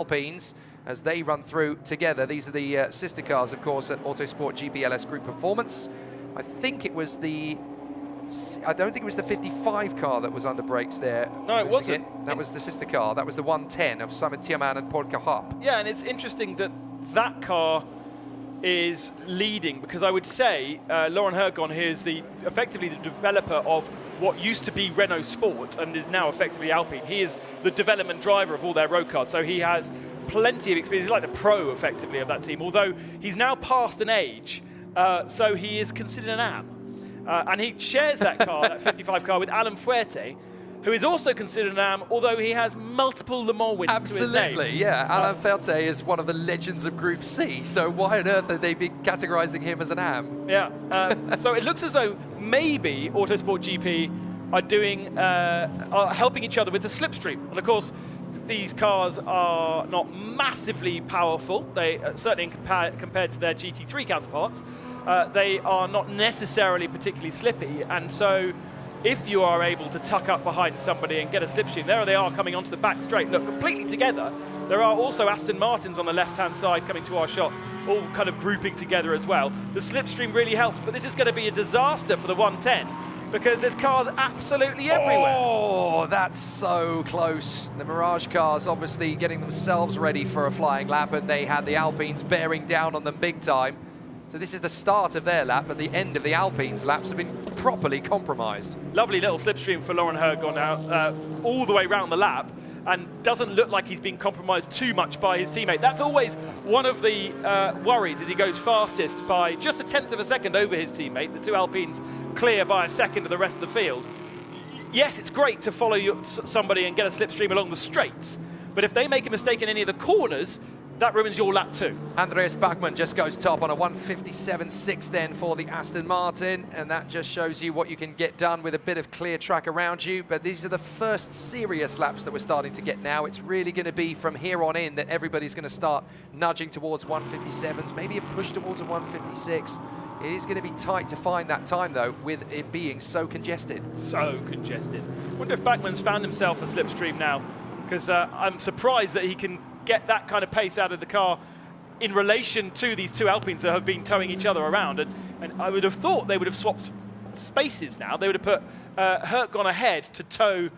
Alpines as they run through together. These are the sister cars, of course, at Autosport GPLS Group Performance. I think it was the... I don't think it was the 55 car that was under brakes there. No, it wasn't. That was the sister car. That was the 110 of Simon Tierman and Paul Cahap. Yeah, and it's interesting that that car is leading, because I would say Laurent Hergon here is effectively the developer of what used to be Renault Sport and is now effectively Alpine. He is the development driver of all their road cars, so he has plenty of experience. He's like the pro, effectively, of that team, although he's now past an age, so he is considered an AM. And he shares that car, that 55 car, with Alan Fuerte, who is also considered an AM, although he has multiple Le Mans wins to his name. Absolutely, yeah. Alan Fuerte is one of the legends of Group C, so why on earth would they be categorizing him as an AM? Yeah, so it looks as though maybe Autosport GP are helping each other with the slipstream. And of course, these cars are not massively powerful. They certainly compared to their GT3 counterparts, they are not necessarily particularly slippy, and so if you are able to tuck up behind somebody and get a slipstream, there they are coming onto the back straight. Look, completely together. There are also Aston Martins on the left-hand side coming to our shot, all kind of grouping together as well. The slipstream really helps, but this is going to be a disaster for the 110 because there's cars absolutely everywhere. Oh, that's so close. The Mirage cars obviously getting themselves ready for a flying lap, and they had the Alpines bearing down on them big time. So this is the start of their lap, but the end of the Alpines' laps have been properly compromised. Lovely little slipstream for Laurent Hergon now, all the way around the lap, and doesn't look like he's been compromised too much by his teammate. That's always one of the worries, as he goes fastest by just 1/10 of a second over his teammate. The two Alpines clear by a second of the rest of the field. Yes, it's great to follow somebody and get a slipstream along the straights, but if they make a mistake in any of the corners, that ruins your lap too. Andreas Bachmann just goes top on a 1:57.6 then for the Aston Martin, and that just shows you what you can get done with a bit of clear track around you. But these are the first serious laps that we're starting to get now. It's really going to be from here on in that everybody's going to start nudging towards 1:57s, maybe a push towards a 1:56. It is going to be tight to find that time, though, with it being so congested. So congested. I wonder if Bachmann's found himself a slipstream now, because I'm surprised that he can get that kind of pace out of the car in relation to these two Alpines that have been towing each other around. And I would have thought they would have swapped spaces now. They would have put Hergon ahead to tow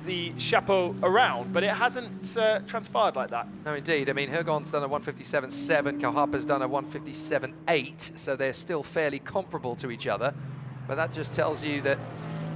the Chapeau around, but it hasn't transpired like that. No, indeed. I mean, Hergon's done a 1:57.7, Cahap has done a 1:57.8, so they're still fairly comparable to each other. But that just tells you that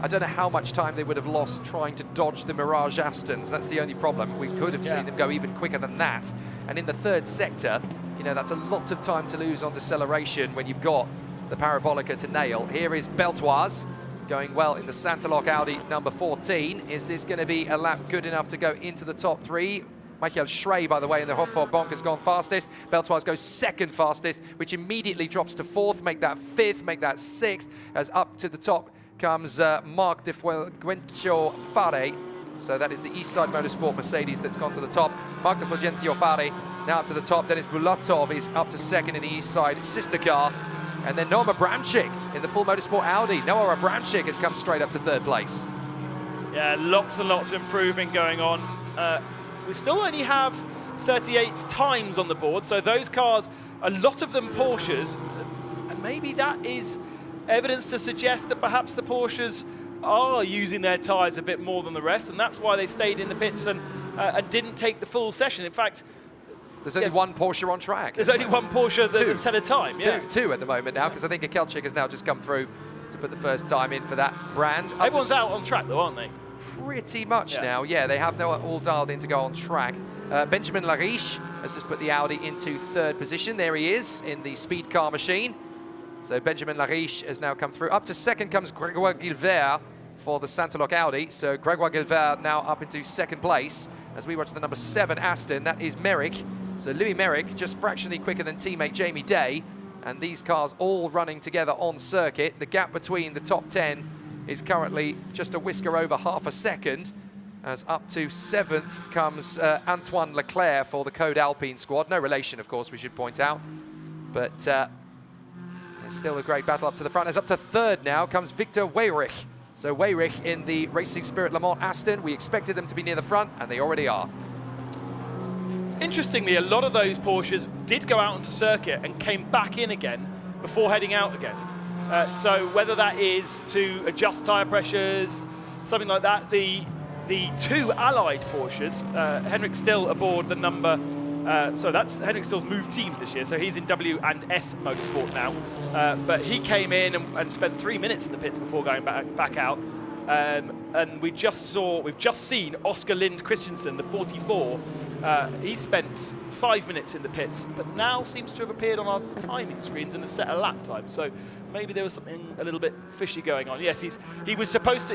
I don't know how much time they would have lost trying to dodge the Mirage Astons. That's the only problem. We could have seen them go even quicker than that. And in the third sector, you know, that's a lot of time to lose on deceleration when you've got the Parabolica to nail. Here is Beltoise going well in the Santalok Audi number 14. Is this going to be a lap good enough to go into the top three? Michael Schrey, by the way, in the Hofford Bonk has gone fastest. Beltoise goes second fastest, which immediately drops to fourth, make that fifth, make that sixth, as up to the top comes Marc de Fulgencio Fare. So that is the Eastside Motorsport Mercedes that's gone to the top. Marc de Fulgencio Fare now up to the top. Dennis Bulatov is up to second in the Eastside sister car. And then Noah Abramczyk in the full Motorsport Audi. Noah Abramczyk has come straight up to third place. Yeah, lots and lots of improving going on. We still only have 38 times on the board, so those cars, a lot of them Porsches, and maybe that is evidence to suggest that perhaps the Porsches are using their tyres a bit more than the rest, and that's why they stayed in the pits and didn't take the full session. In fact, there's only one Porsche on track. There's only one Porsche that set a time. Yeah. Two at the moment now, because I think Akelchik has now just come through to put the first time in for that brand. Everyone's out on track though, aren't they? Pretty much now, yeah. They have now all dialed in to go on track. Benjamin Lariche has just put the Audi into third position. There he is in the speed car machine. So Benjamin Lariche has now come through. Up to second comes Grégoire Gilbert for the Santalok Audi. So Grégoire Gilbert now up into second place as we watch the number 7 Aston. That is Merrick. So Louis Merrick just fractionally quicker than teammate Jamie Day. And these cars all running together on circuit. The gap between the top 10 is currently just a whisker over half a second. As up to 7th comes Antoine Leclerc for the Code Alpine squad. No relation, of course, we should point out. But there's still a great battle up to the front. As up to 3rd now comes Victor Weyrich. So Weyrich in the Racing Spirit Le Mans Aston. We expected them to be near the front, and they already are. Interestingly, a lot of those Porsches did go out onto circuit and came back in again before heading out again. So whether that is to adjust tyre pressures, something like that, the two allied Porsches, Henrik Still aboard the number, so that's Henrik Still's moved teams this year, so he's in W and S Motorsport now, but he came in and spent 3 minutes in the pits before going back out. And we've just seen Oscar Lind Christensen, the 44. He spent 5 minutes in the pits, but now seems to have appeared on our timing screens and has set a lap time. So maybe there was something a little bit fishy going on. Yes, he's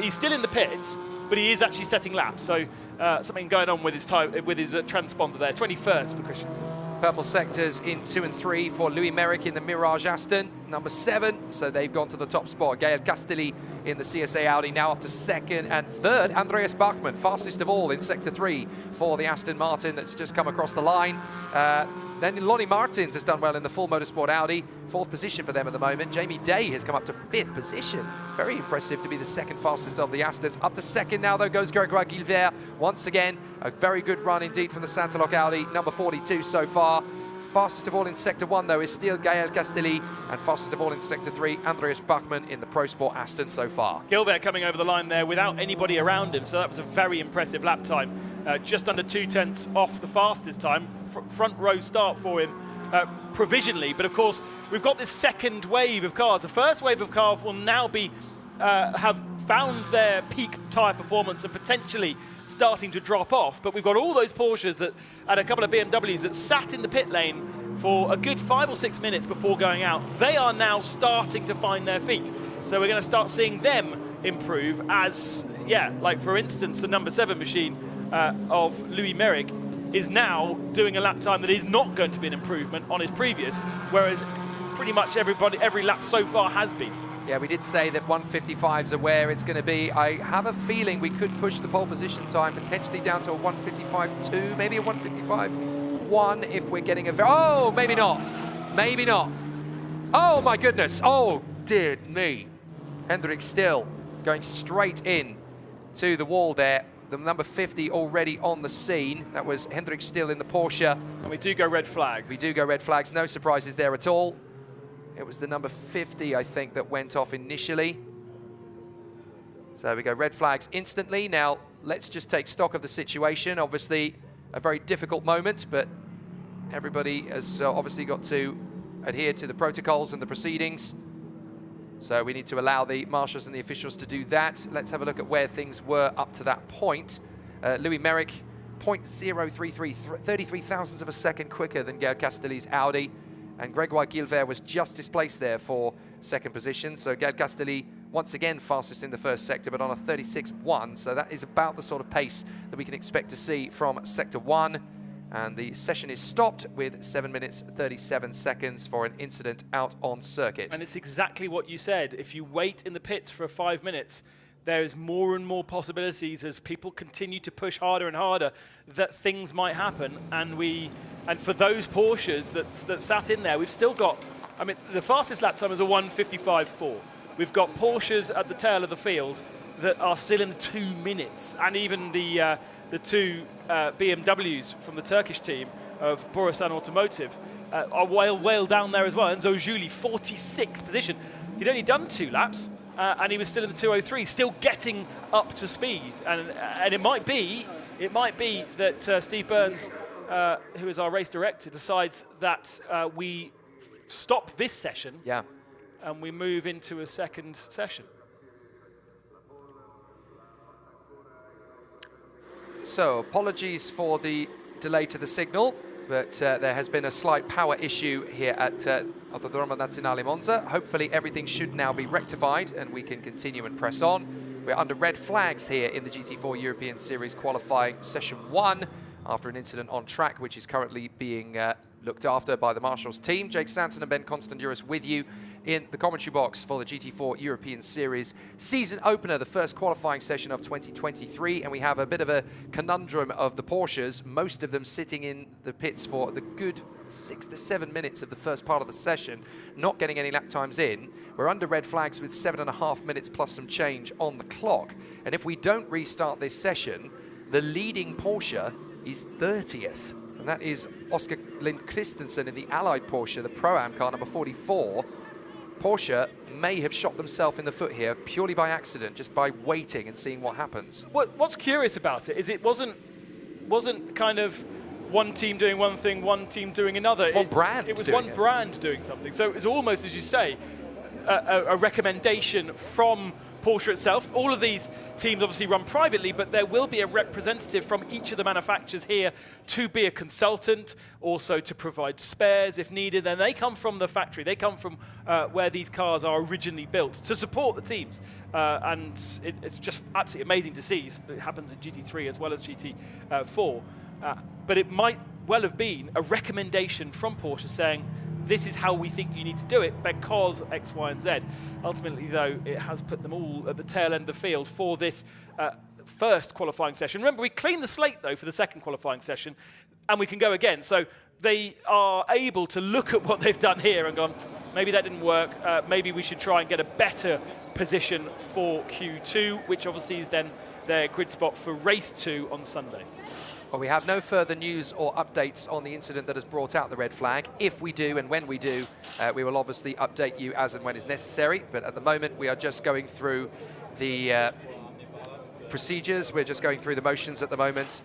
still in the pits, but he is actually setting laps. So something going on with his transponder there. 21st for Christensen. Purple sectors in 2 and 3 for Louis Merrick in the Mirage Aston, number 7. So they've gone to the top spot. Gael Castelli in the CSA Audi, now up to 2nd and 3rd. Andreas Bachmann, fastest of all in Sector 3 for the Aston Martin that's just come across the line. Then Lonnie Martins has done well in the full motorsport Audi, 4th position for them at the moment. Jamie Day has come up to 5th position. Very impressive to be the 2nd fastest of the Astons. Up to 2nd now, though, goes Gregoire Guilbert. Once again, a very good run indeed from the Santalok Audi, number 42 so far. Fastest of all in Sector 1, though, is still Gael Castelli, and fastest of all in Sector 3, Andreas Bachmann in the Pro Sport Aston so far. Gilbert coming over the line there without anybody around him, so that was a very impressive lap time. Just under 2/10 off the fastest time. Front row start for him provisionally, but of course we've got this second wave of cars. The first wave of cars will now be have found their peak tyre performance and potentially starting to drop off, but we've got all those Porsches that, and a couple of BMWs that sat in the pit lane for a good 5 or 6 minutes before going out. They are now starting to find their feet, so we're going to start seeing them improve as, like for instance the number 7 machine of Louis Merrick is now doing a lap time that is not going to be an improvement on his previous, whereas pretty much every lap so far has been. Yeah, we did say that 155s are where it's going to be. I have a feeling we could push the pole position time potentially down to a 155.2, maybe a 155.1 if we're getting a oh, maybe not. Maybe not. Oh, my goodness. Oh, dear me. Hendrik Still going straight in to the wall there. The number 50 already on the scene. That was Hendrik Still in the Porsche. And we do go red flags. We do go red flags. No surprises there at all. It was the number 50, I think, that went off initially. So we go red flags instantly. Now, let's just take stock of the situation. Obviously, a very difficult moment, but everybody has obviously got to adhere to the protocols and the proceedings. So we need to allow the marshals and the officials to do that. Let's have a look at where things were up to that point. Louis Merrick, 0.033, 33 thousandths of a second quicker than Gael Castelli's Audi. And Gregoire Guilbert was just displaced there for 2nd position. So Gael Castelli, once again, fastest in the first sector, but on a 36.1. So that is about the sort of pace that we can expect to see from Sector 1. And the session is stopped with 7 minutes 37 seconds for an incident out on circuit. And it's exactly what you said. If you wait in the pits for 5 minutes, there is more and more possibilities as people continue to push harder and harder that things might happen. And for those Porsches that sat in there, we've still got, I mean, the fastest lap time is a 1:55.4. We've got Porsches at the tail of the field that are still in the 2 minutes, and even the two BMWs from the Turkish team of Borusan Automotive are well down there as well. Enzo Juli, 46th position. He'd only done 2 laps. And he was still in the 2:03, still getting up to speed. And it might be that Steve Burns, who is our race director, decides that we stop this session and we move into a second session. So apologies for the delay to the signal, but there has been a slight power issue here at Autodromo Nazionale Monza. Hopefully everything should now be rectified and we can continue and press on. We're under red flags here in the GT4 European Series qualifying session 1 after an incident on track, which is currently being looked after by the Marshals team. Jake Sanson and Ben Constanduris with you in the commentary box for the GT4 European Series season opener, the first qualifying session of 2023, and we have a bit of a conundrum of the Porsches, most of them sitting in the pits for the good 6 to 7 minutes of the first part of the session, not getting any lap times in. We're under red flags with 7.5 minutes plus some change on the clock, and if we don't restart this session, the leading Porsche is 30th. and that is Oscar Lind Christensen in the Allied Porsche, the Pro-Am car, number 44. Porsche may have shot themselves in the foot here purely by accident, just by waiting and seeing what happens. What's curious about it is it wasn't kind of one team doing one thing, one team doing another. It was one brand. It was one brand doing something. So it's almost, as you say, a recommendation from Porsche itself. All of these teams obviously run privately, but there will be a representative from each of the manufacturers here to be a consultant, also to provide spares if needed. And they come from the factory. They come from where these cars are originally built to support the teams. And it's just absolutely amazing to see. It happens in GT3 as well as GT4. But it might well have been a recommendation from Porsche saying, this is how we think you need to do it because X, Y, and Z. Ultimately, though, it has put them all at the tail end of the field for this first qualifying session. Remember, we cleaned the slate, though, for the second qualifying session, and we can go again. So they are able to look at what they've done here and gone, maybe that didn't work. Maybe we should try and get a better position for Q2, which obviously is then their grid spot for race 2 on Sunday. Well, we have no further news or updates on the incident that has brought out the red flag. If we do, and when we do, we will obviously update you as and when is necessary. But at the moment, we are just going through the procedures. We're just going through the motions at the moment.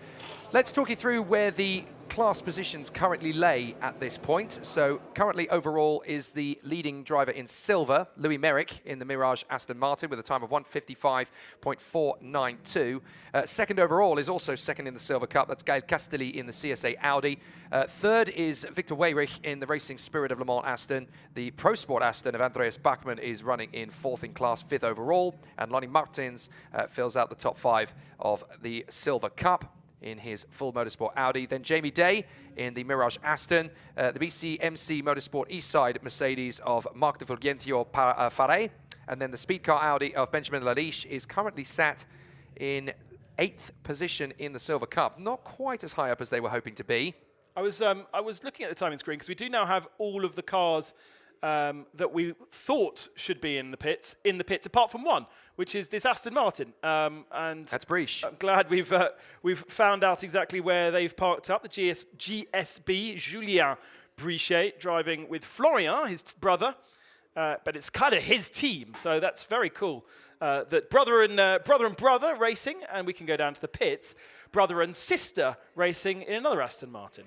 Let's talk you through where the class positions currently lay at this point. So currently overall is the leading driver in silver, Louis Merrick in the Mirage Aston Martin with a time of 1:55.492. Second overall is also second in the Silver Cup. That's Gael Castelli in the CSA Audi. Third is Victor Weyrich in the Racing Spirit of Le Mans Aston. The Pro Sport Aston of Andreas Bachmann is running in fourth in class, fifth overall. And Lonnie Martins fills out the top 5 of the Silver Cup in his full motorsport Audi. Then Jamie Day in the Mirage Aston, the BCMC Motorsport Eastside Mercedes of Marc de Fulgencio Faré, and then the Speed Car Audi of Benjamin Lariche is currently sat in 8th position in the Silver Cup. Not quite as high up as they were hoping to be. I was looking at the timing screen because we do now have all of the cars that we thought should be in the pits, apart from one, which is this Aston Martin. And that's Briche. I'm glad we've found out exactly where they've parked up. The GSB, Julien Briche, driving with Florian, his brother. But it's kind of his team, so that's very cool. That brother and brother racing, and we can go down to the pits. Brother and sister racing in another Aston Martin.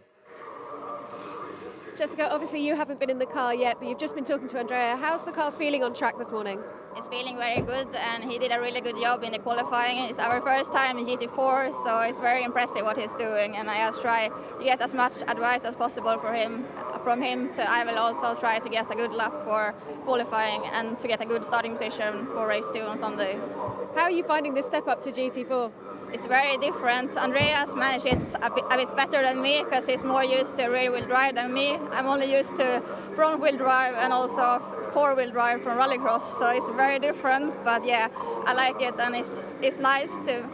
Jessica, obviously you haven't been in the car yet, but you've just been talking to Andrea. How's the car feeling on track this morning? It's feeling very good, and he did a really good job in the qualifying. It's our first time in GT4, so it's very impressive what he's doing, and I just try to get as much advice as possible from him. So I will also try to get a good lap for qualifying and to get a good starting position for race 2 on Sunday. How are you finding this step up to GT4? It's very different. Andreas managed it a bit better than me because he's more used to rear-wheel drive than me. I'm only used to front-wheel drive and also four-wheel drive from rallycross, so it's very different. But yeah, I like it, and it's nice to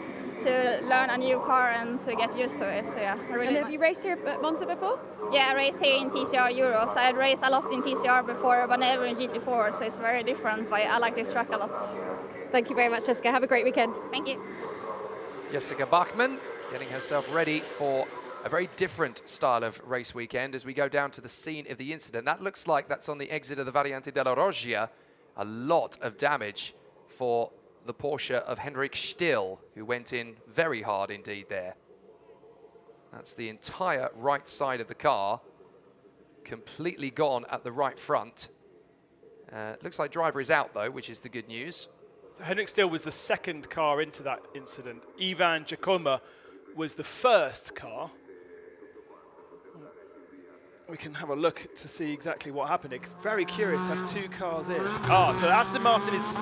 learn a new car and to get used to it. So yeah, really. And have you raced here at Monza before? Yeah, I raced here in TCR Europe. So I had raced a lot in TCR before, but never in GT4. So it's very different. But I like this track a lot. Thank you very much, Jessica. Have a great weekend. Thank you. Jessica Bachmann getting herself ready for a very different style of race weekend as we go down to the scene of the incident. That looks like that's on the exit of the Variante della Roggia. A lot of damage for the Porsche of Henrik Still, who went in very hard indeed there. That's the entire right side of the car, completely gone at the right front. Looks like driver is out though, which is the good news. So Henrik Still was the second car into that incident. Ivan Giacomo was the first car. We can have a look to see exactly what happened. It's very curious to have 2 cars in. So Aston Martin is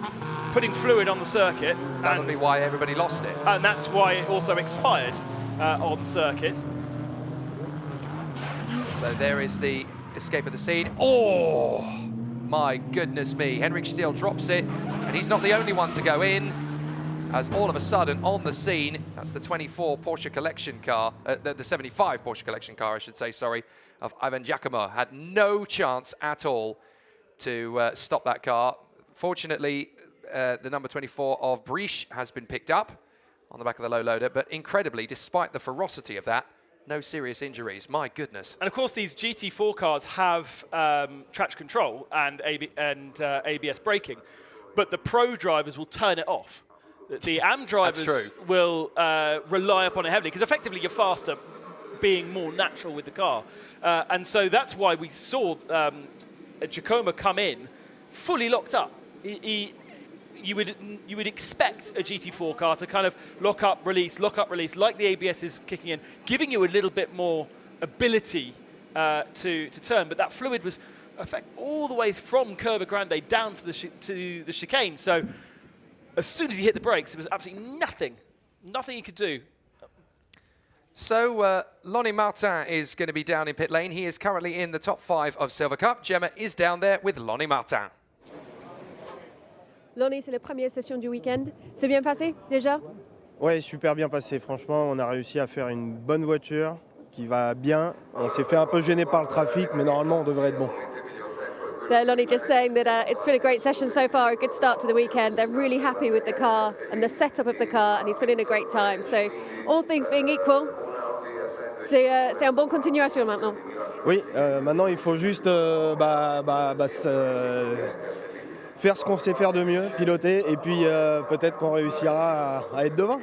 putting fluid on the circuit. That'll be why everybody lost it. And that's why it also expired on circuit. So there is the escape of the scene. Oh, my goodness me. Henrik Still drops it, and he's not the only one to go in, as all of a sudden on the scene, that's the 24 Porsche collection car, the 75 Porsche collection car, I should say, sorry, of Ivan Giacomo. Had no chance at all to stop that car. Fortunately, the number 24 of Briche has been picked up on the back of the low loader, but incredibly, despite the ferocity of that, no serious injuries. My goodness. And of course, these GT4 cars have traction control and ABS braking, but the pro drivers will turn it off. The AM drivers will rely upon it heavily, because effectively you're faster being more natural with the car. And so that's why we saw Giacomo come in fully locked up. You would expect a GT4 car to kind of lock up, release, like the ABS is kicking in, giving you a little bit more ability to turn. But that fluid was all the way from Curva Grande down to the chicane. So as soon as he hit the brakes, there was absolutely nothing he could do. So Lonnie Martin is going to be down in pit lane. He is currently in the top 5 of Silver Cup. Gemma is down there with Lonnie Martin. Lonnie, c'est la première session du week-end. C'est bien passé déjà? Ouais, super bien passé. Franchement, on a réussi à faire une bonne voiture qui va bien. On s'est fait un peu gêner par le trafic, mais normalement, on devrait être bon. Lonnie just saying that it's been a great session so far, a good start to the weekend. They're really happy with the car and the setup of the car, and he's put in a great time. So, all things being equal, c'est un bon continuation maintenant. Oui, maintenant il faut juste faire ce qu'on sait faire de mieux, piloter, et puis peut-être qu'on réussira à être devant.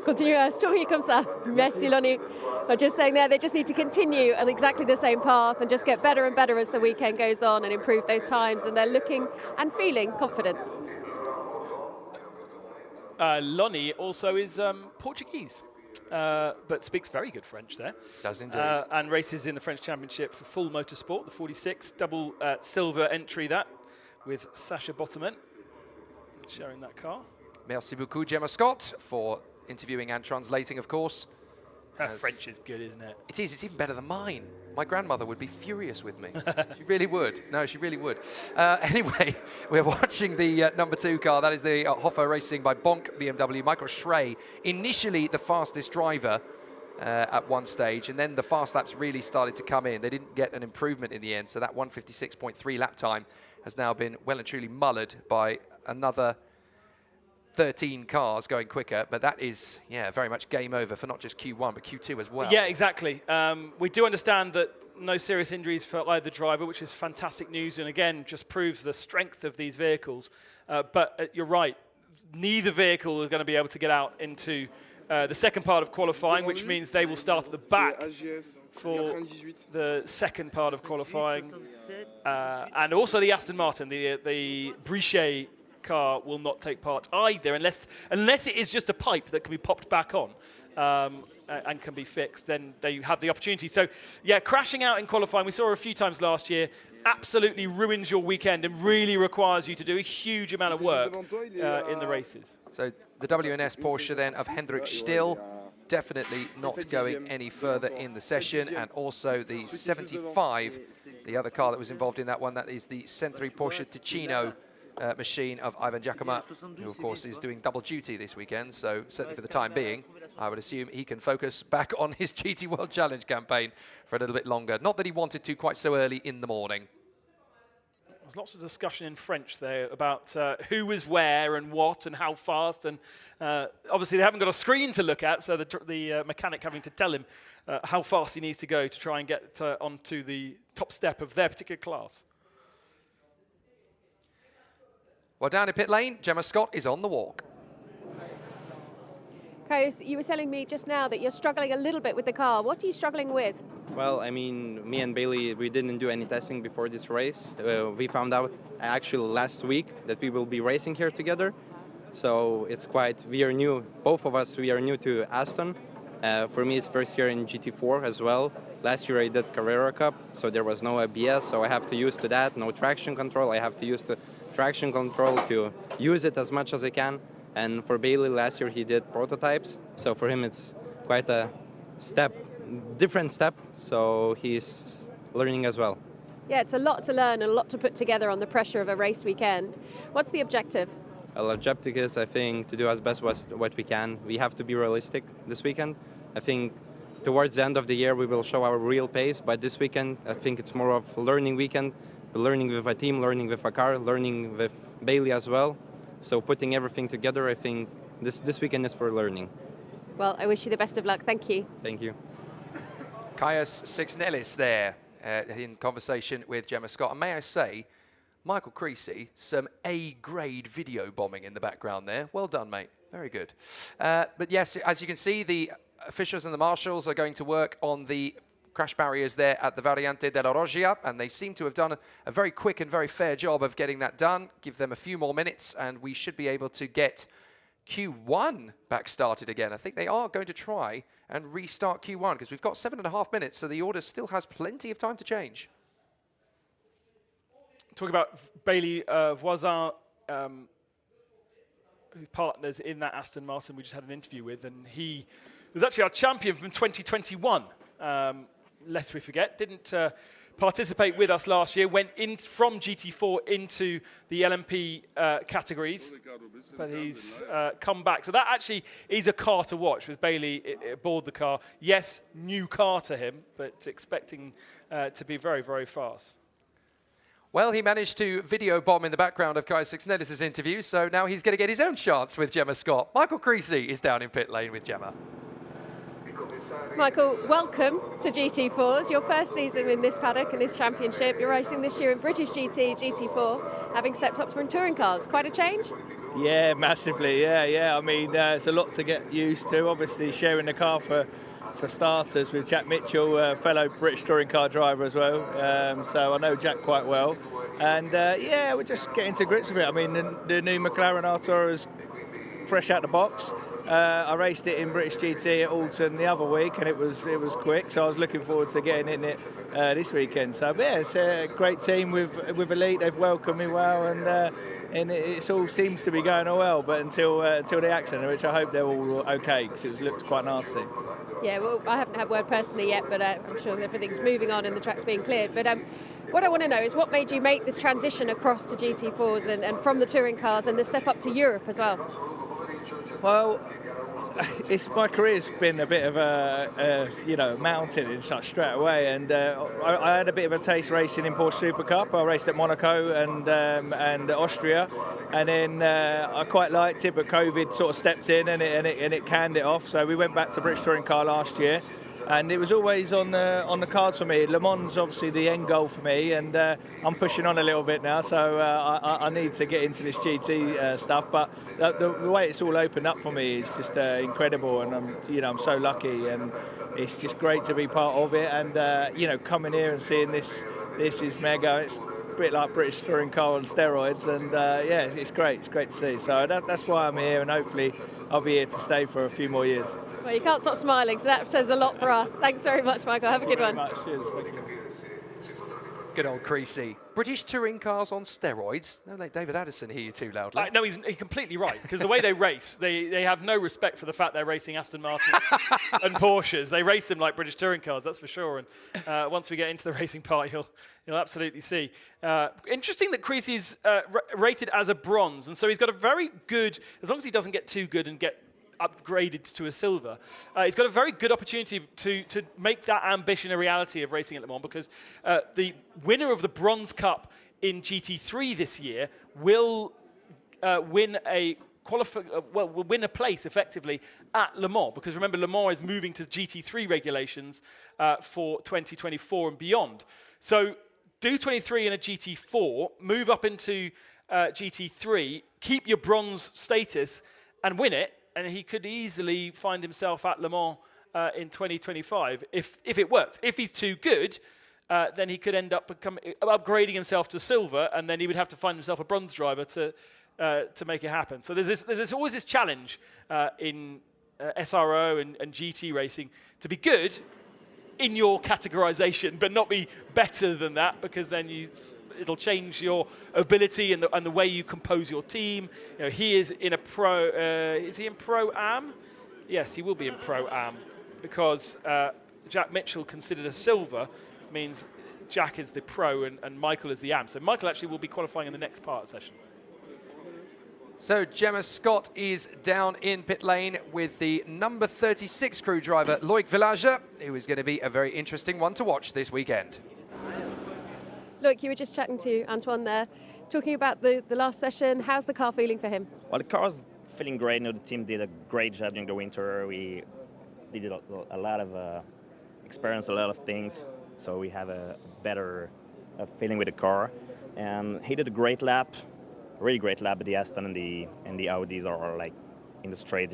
Continue à sourire comme ça. Merci Lonnie. But just saying there, they just need to continue on exactly the same path and just get better and better as the weekend goes on and improve those times, and they're looking and feeling confident. Lonnie also is Portuguese, but speaks very good French there. Does indeed. And races in the French Championship for full motorsport, the 46, double silver entry that, with Sacha Botterman sharing that car. Merci beaucoup, Gemma Scott, for interviewing and translating, of course. French is good, isn't it? It is. It's even better than mine. My grandmother would be furious with me. She really would. No, she really would. Anyway, we're watching the number 2 car. That is the Hoffa Racing by Bonk BMW. Michael Schrey, initially the fastest driver at one stage, and then the fast laps really started to come in. They didn't get an improvement in the end, so that 156.3 lap time has now been well and truly mullered by another 13 cars going quicker, but that is, very much game over for not just Q1, but Q2 as well. Yeah, exactly. We do understand that no serious injuries for either driver, which is fantastic news, and again, just proves the strength of these vehicles. But you're right, neither vehicle is going to be able to get out into the second part of qualifying, which means they will start at the back for the second part of qualifying. And also the Aston Martin, the Brichet car will not take part either, unless it is just a pipe that can be popped back on and can be fixed. Then they have the opportunity. So yeah, crashing out in qualifying, we saw a few times last year, absolutely ruins your weekend and really requires you to do a huge amount of work in the races. So the WNS Porsche then of Hendrik Still, definitely not going any further in the session, and also the 75, the other car that was involved in that one, that is the Century Porsche Ticino machine of Ivan Giacomo, who of course is doing double duty this weekend, so certainly for the time being, I would assume he can focus back on his GT World Challenge campaign for a little bit longer. Not that he wanted to quite so early in the morning. There's lots of discussion in French there about who is where and what and how fast, and obviously they haven't got a screen to look at, so the mechanic having to tell him how fast he needs to go to try and get onto the top step of their particular class. Well, down in pit lane, Gemma Scott is on the walk. Kaius, you were telling me just now that you're struggling a little bit with the car. What are you struggling with? Well, I mean, me and Bailey, we didn't do any testing before this race. We found out actually last week that we will be racing here together. So it's we are new, both of us, we are new to Aston. For me, it's first year in GT4 as well. Last year I did Carrera Cup, so there was no ABS, so I have to use to that, no traction control. I have to use the traction control to use it as much as I can. And for Bailey, last year he did prototypes, so for him it's quite a different step, so he's learning as well. Yeah, it's a lot to learn and a lot to put together on the pressure of a race weekend. What's the objective? Well, objective is, I think, to do as best what we can. We have to be realistic this weekend. I think towards the end of the year we will show our real pace, but this weekend I think it's more of a learning weekend. Learning with a team, learning with a car, learning with Bailey as well. So putting everything together, I think this weekend is for learning. Well, I wish you the best of luck. Thank you. Thank you. Caius Sixnelis there in conversation with Gemma Scott. And may I say, Michael Creasy, some A-grade video bombing in the background there. Well done, mate. Very good. But yes, as you can see, the officials and the marshals are going to work on the crash barriers there at the Variante della Roggia, and they seem to have done a very quick and very fair job of getting that done. Give them a few more minutes, and we should be able to get Q1 back started again. I think they are going to try and restart Q1 because we've got 7.5 minutes, so the order still has plenty of time to change. Talking about Bailey Voisin, who partners in that Aston Martin we just had an interview with, and he was actually our champion from 2021. Lest we forget, didn't participate with us last year, went in from GT4 into the LMP categories, but he's come back. So that actually is a car to watch with Bailey aboard the car. Yes, new car to him, but expecting to be very, very fast. Well, he managed to video bomb in the background of Caius Sixnelis' interview, so now he's going to get his own chance with Gemma Scott. Michael Creasy is down in pit lane with Gemma. Michael, welcome to GT4s. Your first season in this paddock and this championship. You're racing this year in British GT, GT4, having stepped up from touring cars. Quite a change? Yeah, massively. Yeah. I mean, it's a lot to get used to. Obviously, sharing the car for starters with Jack Mitchell, a fellow British touring car driver as well. So I know Jack quite well. And yeah, we're just getting to grips with it. I mean, the new McLaren Artura is fresh out the box. I raced it in British GT at Alton the other week, and it was quick. So I was looking forward to getting in it this weekend. So yeah, it's a great team with Elite. They've welcomed me well, and it all seems to be going well. But until the accident, which I hope they're all okay, because it looked quite nasty. Yeah, well, I haven't had word personally yet, but I'm sure everything's moving on and the track's being cleared. But what I want to know is what made you make this transition across to GT4s and from the touring cars and the step up to Europe as well? Well, my career's been a bit of a mountain. It's like straight away, and I had a bit of a taste racing in Porsche Super Cup. I raced at Monaco and Austria, and then I quite liked it, but COVID sort of stepped in and it canned it off. So we went back to British Touring Car last year, and it was always on the cards for me. Le Mans obviously the end goal for me, and I'm pushing on a little bit now, so I need to get into this GT stuff. But the way it's all opened up for me is just incredible, and I'm so lucky, and it's just great to be part of it. And coming here and seeing this is mega. It's a bit like British Touring Car on steroids, and yeah, it's great. It's great to see. So that's why I'm here, and hopefully I'll be here to stay for a few more years. Well, you can't stop smiling, so that says a lot for us. Thanks very much, Michael. Have a good one. Cheers. Thank you. Good old Creasy. British touring cars on steroids. Don't let David Addison hear you too loudly. No, he's completely right, because the way they race, they have no respect for the fact they're racing Aston Martin and Porsches. They race them like British touring cars, that's for sure. And once we get into the racing part, you'll absolutely see. Interesting that Creasy's rated as a bronze, and so he's got a very good, as long as he doesn't get too good and get upgraded to a silver, he's got a very good opportunity to make that ambition a reality of racing at Le Mans, because the winner of the Bronze Cup in GT3 this year will win a place effectively at Le Mans, because remember, Le Mans is moving to GT3 regulations for 2024 and beyond. So do 23 in a GT4, move up into GT3, keep your bronze status and win it, and he could easily find himself at Le Mans in 2025 if it works. If he's too good, then he could end up upgrading himself to silver, and then he would have to find himself a bronze driver to make it happen. So there's always this challenge in SRO and GT racing to be good in your categorization, but not be better than that, because then it'll change your ability and the way you compose your team. He is in a pro. Is he in Pro-Am? Yes, he will be in Pro-Am, because Jack Mitchell, considered a silver, means Jack is the pro and Michael is the Am. So Michael actually will be qualifying in the next part session. So Gemma Scott is down in pit lane with the number 36 crew driver, Loic Villager, who is going to be a very interesting one to watch this weekend. Look, you were just chatting to Antoine there, talking about the last session. How's the car feeling for him? Well, the car's feeling great. The team did a great job during the winter. We did a lot of experienced a lot of things, so we have a better feeling with the car. And he did a great lap, really great lap. But the Aston and the Audis are like in the straight.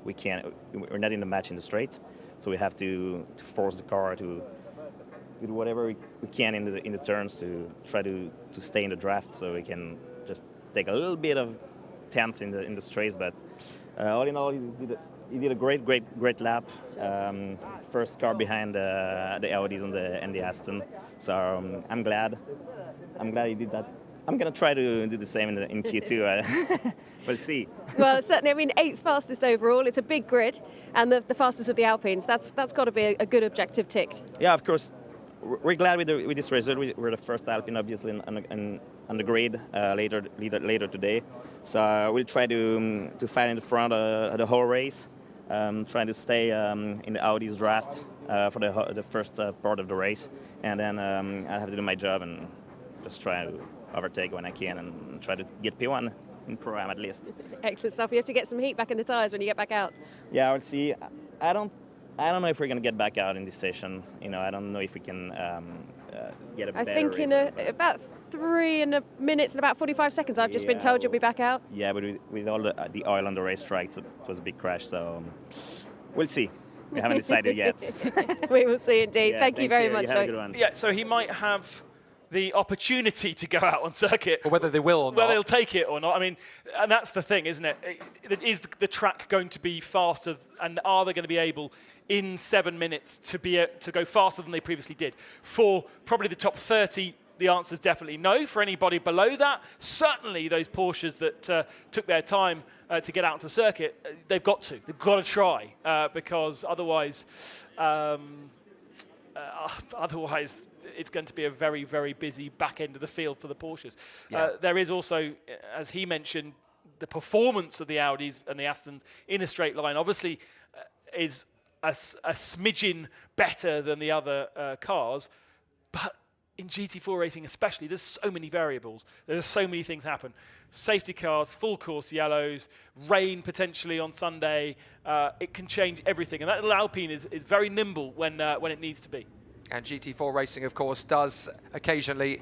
We're not in the match in the straight, so we have to force the car to do whatever we can in the turns to try to stay in the draft, so we can just take a little bit of tenth in the straights. But all in all, he did a great lap. First car behind the Audis and the Aston. So I'm glad he did that. I'm going to try to do the same in Q2. We'll see. Well, certainly, I mean, 8th fastest overall. It's a big grid, and the fastest of the Alpines. That's got to be a good objective ticked. Yeah, of course. We're glad with this result. We're the first Alpine, obviously, on the grid later today. So we'll try to fight in the front of the whole race, trying to stay in the Audi's draft for the first part of the race, and then I have to do my job and just try to overtake when I can and try to get P1 in Pro-Am at least. Excellent stuff. You have to get some heat back in the tyres when you get back out. Yeah, we'll see. I don't know if we're going to get back out in this session. I don't know if we can get a better. I think in about 3 minutes and about 45 seconds, I've just been told you'll be back out. Yeah, but with all the oil on the racetrack, it was a big crash, so we'll see. We haven't decided yet. We will see indeed. Yeah, thank you very much. You have a good one. Yeah, so he might have the opportunity to go out on circuit. Or whether they will or not. Whether they'll take it or not. I mean, and that's the thing, isn't it? Is the track going to be faster, and are they going to be able, in 7 minutes, to go faster than they previously did? For probably the top 30, the answer is definitely no. For anybody below that, certainly those Porsches that took their time to get out to circuit, they've got to try, because otherwise, it's going to be a very, very busy back end of the field for the Porsches. Yeah. There is also, as he mentioned, the performance of the Audis and the Astons in a straight line obviously is a smidgen better than the other cars, but in GT4 racing especially, there's so many variables. There's so many things happen. Safety cars, full course yellows, rain potentially on Sunday. It can change everything. And that little Alpine is very nimble when it needs to be. And GT4 racing, of course, does occasionally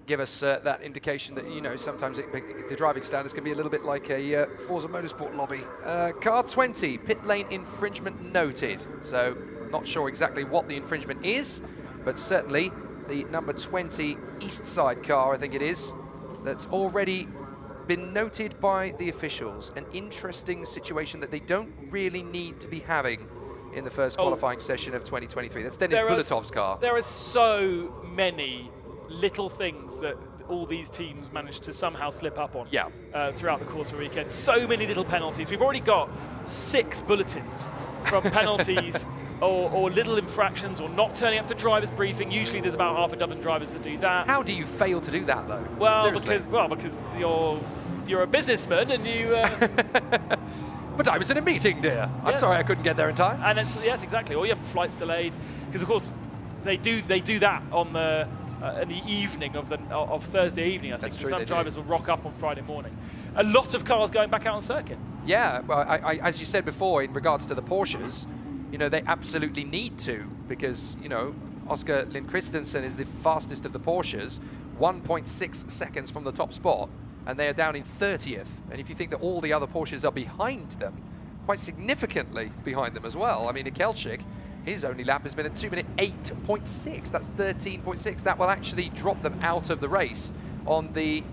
give us that indication that, sometimes the driving standards can be a little bit like a Forza Motorsport lobby. Car 20, pit lane infringement noted. So not sure exactly what the infringement is, but certainly the number 20 east side car, I think it is, that's already been noted by the officials. An interesting situation that they don't really need to be having in the first qualifying session of 2023. That's Denis Bulatov's car. There are so many little things that all these teams managed to somehow slip up on throughout the course of the weekend. So many little penalties. We've already got 6 bulletins from penalties or little infractions or not turning up to drivers' briefing. Usually there's about half a dozen drivers that do that. How do you fail to do that, though? Well, Seriously. because you're a businessman and you... But I was in a meeting, dear. I'm sorry I couldn't get there in time. And yes, exactly. Or you have flights delayed, because of course they do that on the in the evening of Thursday evening. I think so. Some drivers will rock up on Friday morning. A lot of cars going back out on circuit. Yeah, well, I as you said before, in regards to the Porsches, they absolutely need to, because Oscar Lind Christensen is the fastest of the Porsches, 1.6 seconds from the top spot. And they are down in 30th. And if you think that all the other Porsches are behind them, quite significantly behind them as well. I mean, Nikelchik, his only lap has been a 2-minute 8.6. That's 13.6. That will actually drop them out of the race on the,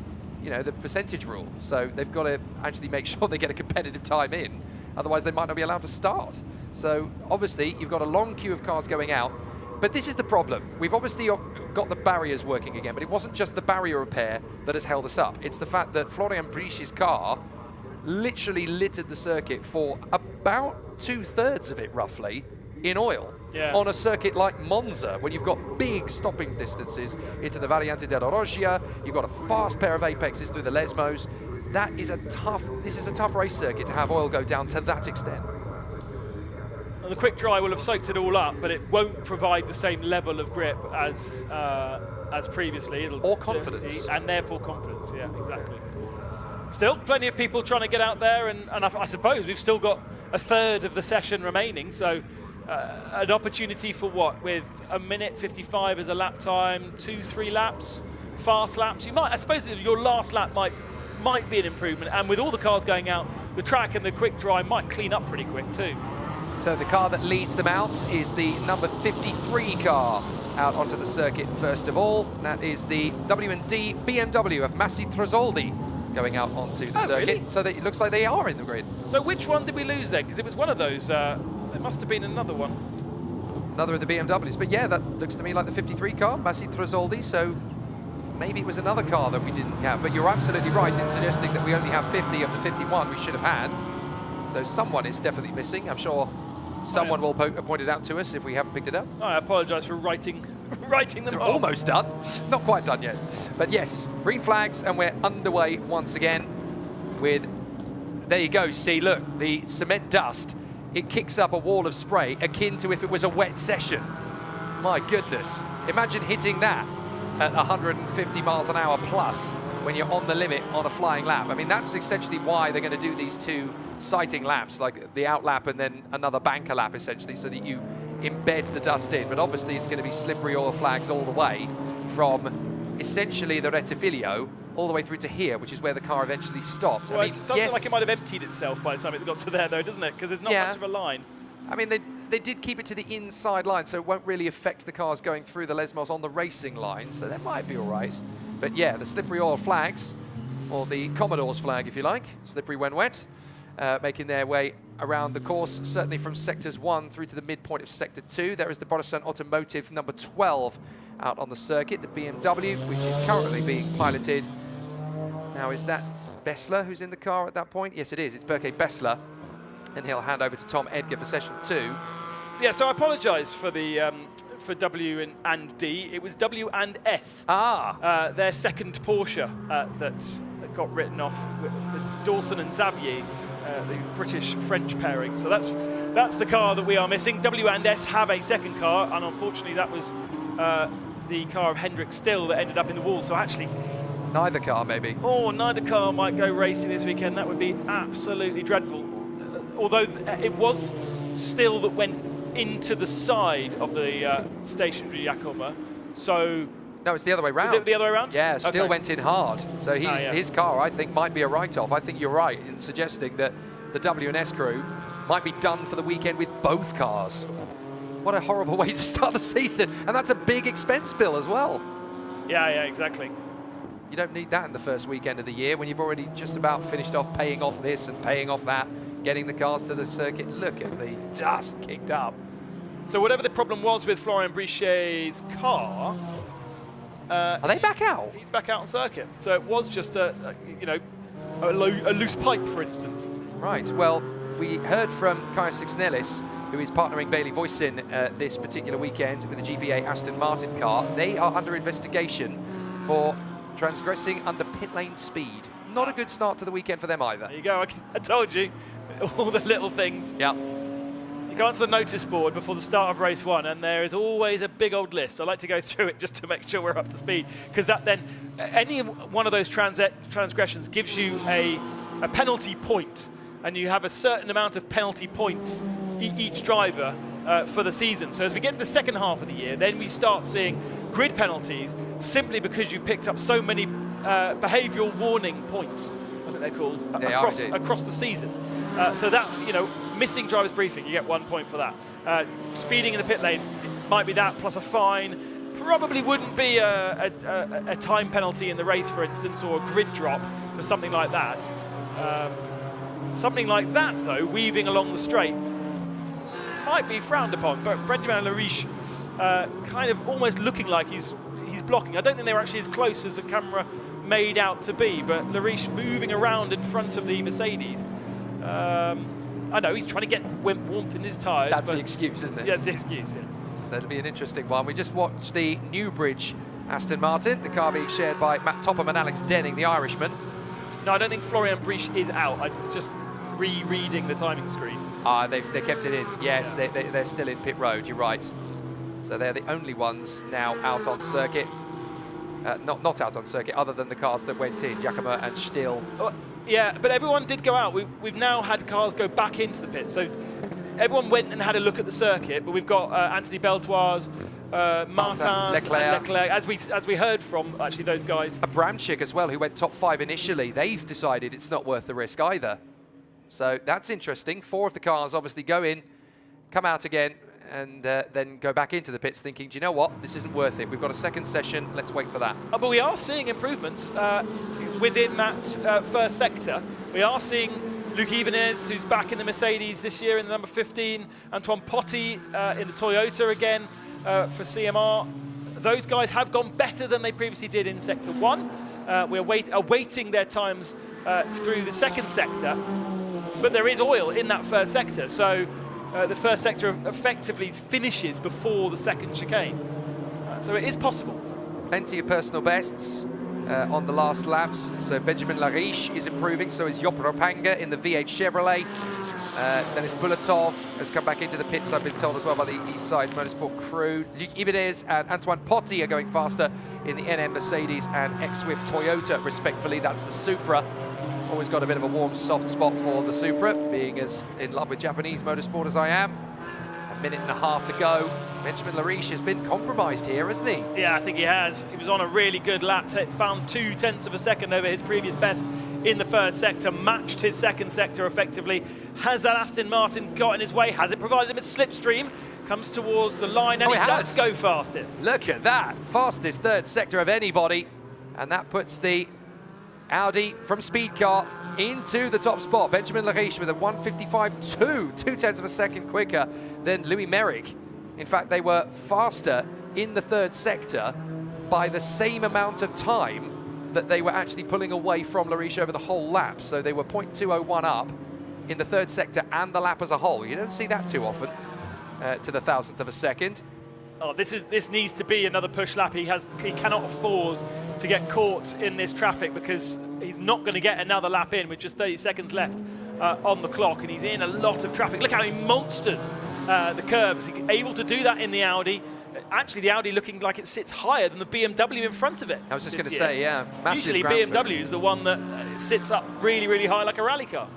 the percentage rule. So they've got to actually make sure they get a competitive time in. Otherwise, they might not be allowed to start. So obviously, you've got a long queue of cars going out. But this is the problem. We've obviously got the barriers working again, but it wasn't just the barrier repair that has held us up. It's the fact that Florian Brich's car literally littered the circuit for about 2/3 of it, roughly, in oil. Yeah. On a circuit like Monza, when you've got big stopping distances into the Variante della Roggia, you've got a fast pair of apexes through the Lesmos. This is a tough race circuit to have oil go down to that extent. And the quick dry will have soaked it all up, but it won't provide the same level of grip as previously. Or confidence. And therefore confidence, yeah, exactly. Still, plenty of people trying to get out there, and I suppose we've still got a third of the session remaining, so an opportunity for what? With a minute 55 as a lap time, 2-3 laps, fast laps. You might, I suppose, your last lap might be an improvement. And with all the cars going out, the track and the quick dry might clean up pretty quick too. So the car that leads them out is the number 53 car out onto the circuit first of all. That is the W&D BMW of Massi Trasoldi going out onto the circuit. Really? So that it looks like they are in the grid. So which one did we lose then? Because it was one of those. It must have been another one. Another of the BMWs. But yeah, that looks to me like the 53 car, Massi Trasoldi. So maybe it was another car that we didn't have. But you're absolutely right in suggesting that we only have 50 of the 51 we should have had. So someone is definitely missing. I'm sure someone will point it out to us if we haven't picked it up. I apologise for writing them They're off. almost done. Not quite done yet. But yes, green flags, and we're underway once again with, there you go, see, look, the cement dust. It kicks up a wall of spray akin to if it was a wet session. My goodness. Imagine hitting that at 150 miles an hour plus when you're on the limit on a flying lap. I mean, that's essentially why they're going to do these two sighting laps, like the out lap and then another banker lap, essentially, so that you embed the dust in. But obviously it's going to be slippery oil flags all the way from essentially the Rettifilo all the way through to here, which is where the car eventually stopped. Well, I mean, it does look like it might have emptied itself by the time it got to there, though, doesn't it? Because there's not much of a line. I mean, they did keep it to the inside line, so it won't really affect the cars going through the Lesmos on the racing line, so that might be all right. But yeah, the slippery oil flags, or the Commodore's flag, if you like, slippery when wet, making their way around the course, certainly from sectors 1 through to the midpoint of sector 2. There is the Borusan Automotive number 12 out on the circuit, the BMW, which is currently being piloted. Now, is that Bessler who's in the car at that point? Yes, it is. It's Berke Bessler, and he'll hand over to Tom Edgar for session 2. Yeah, so I apologise for the for W and D. It was W and S. Their second Porsche that got written off for Dawson and Xavier, the British-French pairing. So that's the car that we are missing. W and S have a second car, and unfortunately that was the car of Hendrik Still that ended up in the wall. So actually, neither car, maybe. Oh, neither car might go racing this weekend. That would be absolutely dreadful. Although it was Still that went into the side of the stationary Yakoma. So no, it's the other way round. Is it the other way around? Yeah, Still Okay. went in hard. So his car, I think, might be a write-off. I think you're right in suggesting that the W&S crew might be done for the weekend with both cars. What a horrible way to start the season. And that's a big expense bill as well. Yeah, exactly. You don't need that in the first weekend of the year when you've already just about finished off paying off this and paying off that, getting the cars to the circuit. Look at the dust kicked up. So whatever the problem was with Florian Brichet's car, are they back out? He's back out on circuit. So it was just a loose pipe, for instance. Right. Well, we heard from Kaya Sixnelis, who is partnering Bailey Voisin this particular weekend with the GPA Aston Martin car. They are under investigation for transgressing under pit lane speed. Not a good start to the weekend for them either. There you go. I told you. All the little things. Yeah. You go onto the notice board before the start of race 1, and there is always a big old list. I like to go through it just to make sure we're up to speed, because that then, any one of those transgressions gives you a penalty point, and you have a certain amount of penalty points each driver for the season. So as we get to the second half of the year, then we start seeing grid penalties simply because you've picked up so many behavioural warning points, I think they're called, across the season. So that, missing driver's briefing, you get 1 point for that. Speeding in the pit lane, might be that plus a fine. Probably wouldn't be a time penalty in the race, for instance, or a grid drop for something like that. Something like that, though, weaving along the straight, might be frowned upon. But Benjamin Lariche kind of almost looking like he's blocking. I don't think they were actually as close as the camera made out to be, but Lariche moving around in front of the Mercedes. I know he's trying to get warmth in his tyres. That's the excuse, isn't it? Yeah, it's the excuse, yeah. That'll be an interesting one. We just watched the Newbridge Aston Martin, the car being shared by Matt Topham and Alex Denning, the Irishman. No, I don't think Florian Brich is out. I'm just rereading the timing screen. They kept it in. Yes, yeah. They're still in pit road, you're right. So they're the only ones now out on circuit. Not out on circuit, other than the cars that went in, Giacomo and Still. Yeah, but everyone did go out. We've now had cars go back into the pit. So everyone went and had a look at the circuit, but we've got Anthony Beltoise, Martin, Leclerc, as we heard from actually those guys. Abramczyk as well, who went top 5 initially. They've decided it's not worth the risk either. So that's interesting. 4 of the cars obviously go in, come out again, and then go back into the pits thinking, do you know what, this isn't worth it. We've got a second session, let's wait for that. But we are seeing improvements within that first sector. We are seeing Luke Ibanez, who's back in the Mercedes this year in the number 15, Antoine Potti in the Toyota again for CMR. Those guys have gone better than they previously did in Sector 1. We're awaiting their times through the second sector, but there is oil in that first sector, so the first sector effectively finishes before the second chicane. So it is possible. Plenty of personal bests on the last laps. So Benjamin Lariche is improving, so is Job Ropanga in the V8 Chevrolet. Dennis Bulatov has come back into the pits, I've been told as well by the East Side Motorsport crew. Luc Ibanez and Antoine Potti are going faster in the NM Mercedes and X-Swift Toyota, respectfully. That's the Supra. Always got a bit of a warm, soft spot for the Supra, being as in love with Japanese motorsport as I am. A minute and a half to go. Benjamin Lariche has been compromised here, hasn't he? Yeah, I think he has. He was on a really good lap, found 0.2 of a second over his previous best in the first sector, matched his second sector effectively. Has that Aston Martin got in his way? Has it provided him a slipstream? Comes towards the line, and he does go fastest. Look at that, fastest third sector of anybody. And that puts the Audi from Speed Car into the top spot. Benjamin Lariche with a 1:55.2, 0.2 of a second quicker than Louis Merrick. In fact, they were faster in the third sector by the same amount of time that they were actually pulling away from Lariche over the whole lap. So they were 0.201 up in the third sector and the lap as a whole. You don't see that too often, to the 1,000th of a second. Oh, this needs to be another push lap. He cannot afford to get caught in this traffic, because he's not going to get another lap in with just 30 seconds left on the clock, and he's in a lot of traffic. Look how he monsters the curbs. He's able to do that in the Audi. Actually, the Audi looking like it sits higher than the BMW in front of it. I was just going to say, yeah, massive. Usually BMW is the one that sits up really, really high like a rally car.